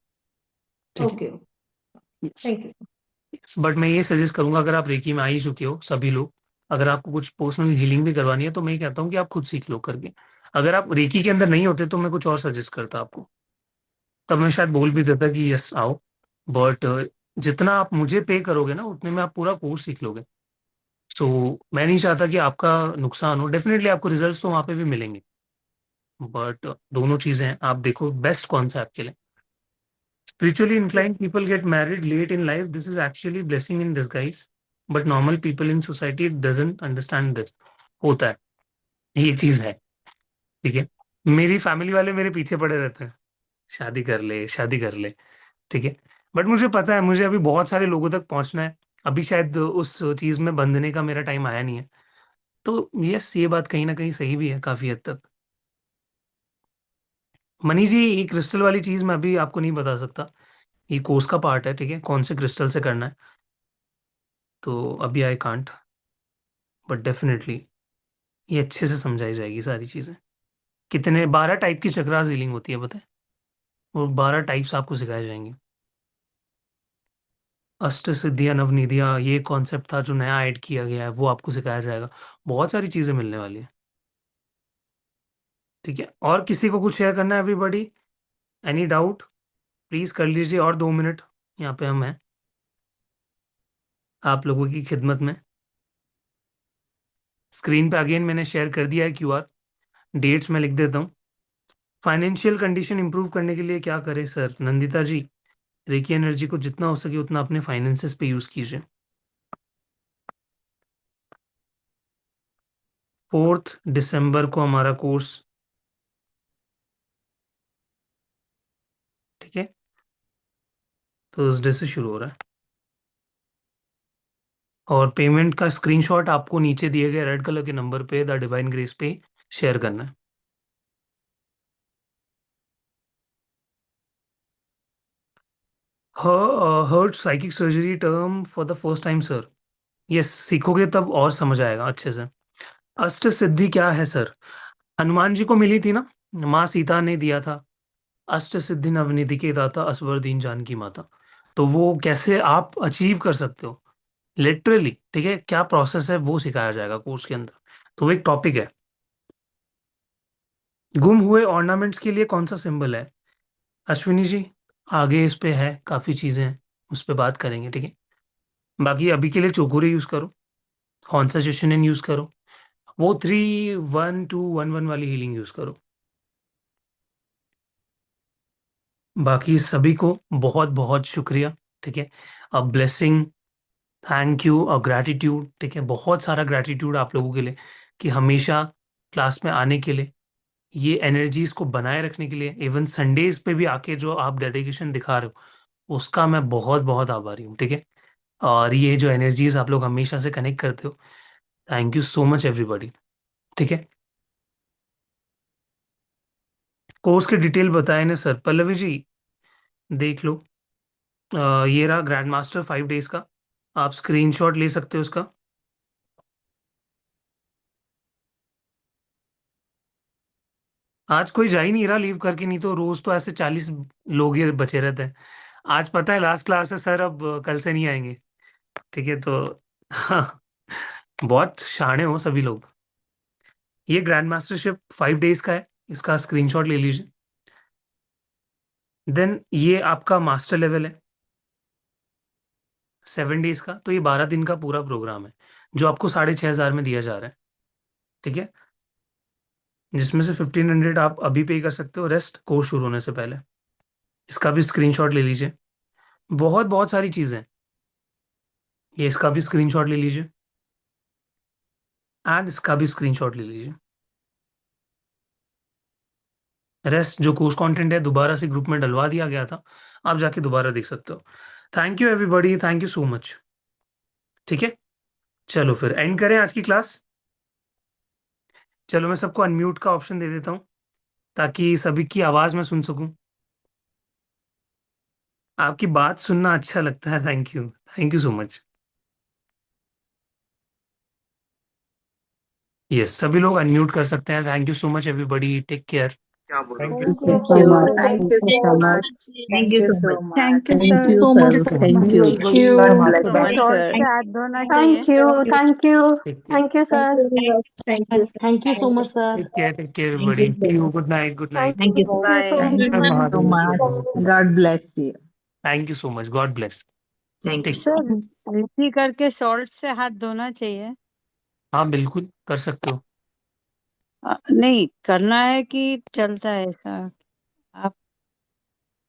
ठीक है? Okay. Yes. Thank you sir. But मैं ये सजेस्ट करूंगा, अगर आप रेकी में आ ही चुके हो, सभी लोग, अगर आपको कुछ पर्सनल हीलिंग भी करवानी है तो मैं ये कहता हूँ कि आप खुद सीख लो करके। अगर आप रेकी के अंदर नहीं होते तो मैं कुछ और सजेस्ट करता आपको, तब मैं शायद बोल भी देता कि यस आओ। बट जितना आप मुझे पे करोगे ना उतने में आप पूरा कोर्स सीख लोगे। सो मैं नहीं चाहता कि आपका नुकसान हो। डेफिनेटली आपको रिजल्ट्स तो वहां पे भी मिलेंगे, बट दोनों चीजें हैं, आप देखो बेस्ट कौन सा है आपके लिए। Spiritually inclined people get married late in life. This is actually blessing in disguise. But normal people in society doesn't understand this. होता है, ये चीज है। ठीक है, मेरी फैमिली वाले मेरे पीछे पड़े रहते हैं, शादी कर ले शादी कर ले। ठीक है, बट मुझे पता है मुझे अभी बहुत सारे लोगों तक पहुंचना है। अभी शायद उस चीज में बंधने का मेरा टाइम आया नहीं है। तो यस, ये बात कहीं ना कहीं सही भी है काफी हद तक। मनी जी, ये क्रिस्टल वाली चीज मैं अभी आपको नहीं बता सकता, ये कोर्स का पार्ट है। ठीक है, कौन से क्रिस्टल से करना है तो अभी आई कांट, बट डेफिनेटली ये अच्छे से समझाई जाएगी सारी चीजें। कितने 12 टाइप की चक्रास हीलिंग होती है पता है, वो 12 टाइप्स आपको सिखाए जाएंगे। अष्ट सिद्धियां नवनिधियां, ये कॉन्सेप्ट था जो नया ऐड किया गया है, वो आपको सिखाया जाएगा। बहुत सारी चीजें मिलने वाली है। ठीक है, और किसी को कुछ शेयर करना है एवरीबॉडी? एनी डाउट प्लीज कर लीजिए, और 2 मिनट यहाँ पे हम हैं आप लोगों की खिदमत में। स्क्रीन पे अगेन मैंने शेयर कर दिया है क्यूआर, डेट्स मैं लिख देता हूँ। फाइनेंशियल कंडीशन इंप्रूव करने के लिए क्या करें सर? नंदिता जी, रेकी एनर्जी को जितना हो सके उतना अपने फाइनेंसेस पे यूज कीजिए। 4 दिसंबर को हमारा कोर्स, ठीक है, थर्सडे से शुरू हो रहा है। और पेमेंट का स्क्रीनशॉट आपको नीचे दिए गए रेड कलर के नंबर पे द डिवाइन ग्रेस पे शेयर करना है। Heart psychic surgery term for the first time sir? Yes, सीखोगे तब और समझ आएगा अच्छे से। अष्ट सिद्धि क्या है सर? हनुमान जी को मिली थी ना, माँ सीता ने दिया था। अष्ट सिद्धि नवनिधि के दाता असवर दीन जानकी माता। तो वो कैसे आप अचीव कर सकते हो लिटरली, ठीक है, क्या प्रोसेस है वो सिखाया जाएगा कोर्स के अंदर। तो वो एक टॉपिक है। गुम हुए ऑर्नामेंट्स के लिए कौन सा सिंबल है? अश्विनी जी, आगे इस पे है काफी चीजें हैं, उस पे बात करेंगे। ठीक है, बाकी अभी के लिए चोकुरे यूज करो, हॉन्सा शिशुनिन यूज करो, वो 3-1-2-1-1 वाली हीलिंग यूज करो। बाकी सभी को बहुत बहुत शुक्रिया। ठीक है, अ ब्लेसिंग, थैंक यू और ग्रैटिट्यूड। ठीक है, बहुत सारा ग्रैटिट्यूड आप लोगों के लिए कि हमेशा क्लास में आने के लिए, ये एनर्जीज को बनाए रखने के लिए, इवन संडेज पे भी आके जो आप डेडिकेशन दिखा रहे हो उसका मैं बहुत बहुत आभारी हूँ। ठीक है, और ये जो एनर्जीज आप लोग हमेशा से कनेक्ट करते हो, thank you so much everybody. ठीक है, कोर्स की डिटेल बताए ना सर? पल्लवी जी देख लो, ये रहा ग्रैंड मास्टर 5 डेज का, आप स्क्रीनशॉट ले सकते हो उसका। आज कोई जा ही नहीं रहा लीव करके, नहीं तो रोज तो ऐसे 40 लोग ही बचे रहते हैं। आज पता है लास्ट क्लास है सर, अब कल से नहीं आएंगे। ठीक है, तो हाँ, बहुत शाणे हो सभी लोग। ये ग्रैंड मास्टरशिप 5 डेज का है, इसका स्क्रीनशॉट ले लीजिए। देन ये आपका मास्टर लेवल है 7 डेज का, तो ये 12 दिन का पूरा प्रोग्राम है जो आपको 6,500 में दिया जा रहा है। ठीक है, जिसमें से 1,500 आप अभी पे कर सकते हो, रेस्ट कोर्स शुरू होने से पहले। इसका भी स्क्रीनशॉट ले लीजिए। बहुत बहुत सारी चीजें हैं, ये इसका भी स्क्रीनशॉट ले लीजिए एंड इसका भी स्क्रीनशॉट ले लीजिए। रेस्ट जो कोर्स कंटेंट है दोबारा से ग्रुप में डलवा दिया गया था, आप जाके दोबारा देख सकते हो। Thank you everybody, thank you so much. ठीक है, चलो फिर एंड करें आज की क्लास। चलो मैं सबको अनम्यूट का ऑप्शन दे देता हूँ ताकि सभी की आवाज मैं सुन सकूं। आपकी बात सुनना अच्छा लगता है, thank you so much. Yes, सभी लोग अनम्यूट कर सकते हैं। Thank you so much everybody, take care. Thank you Thank you so much. Thank Thank you so much. Thank you so much. Thank you, Thank sir. you, so much, sir. sir. Thank you. Thank you. so आपको much, bye salt sir. से हाथ धोना चाहिए। Thank you. Thank you. Take care Thank you, sir. Thank you. Thank you so much, sir. Take care everybody see you good night Thank you. Bye. Thank you so much. God bless you. Thank you so much God bless Thank you. Sir repeat करके salt से हाथ धोना चाहिए। हाँ बिल्कुल कर सकते हो नहीं करना है कि चलता है ऐसा? आप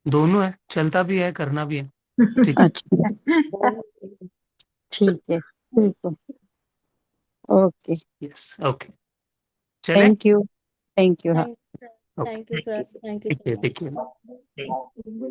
दोनों है चलता भी है करना भी है ठीक है अच्छा ठीक है ओके यस ओके चले थैंक यू हाँ okay Thank you, sir. Thank you, take care so much. Take care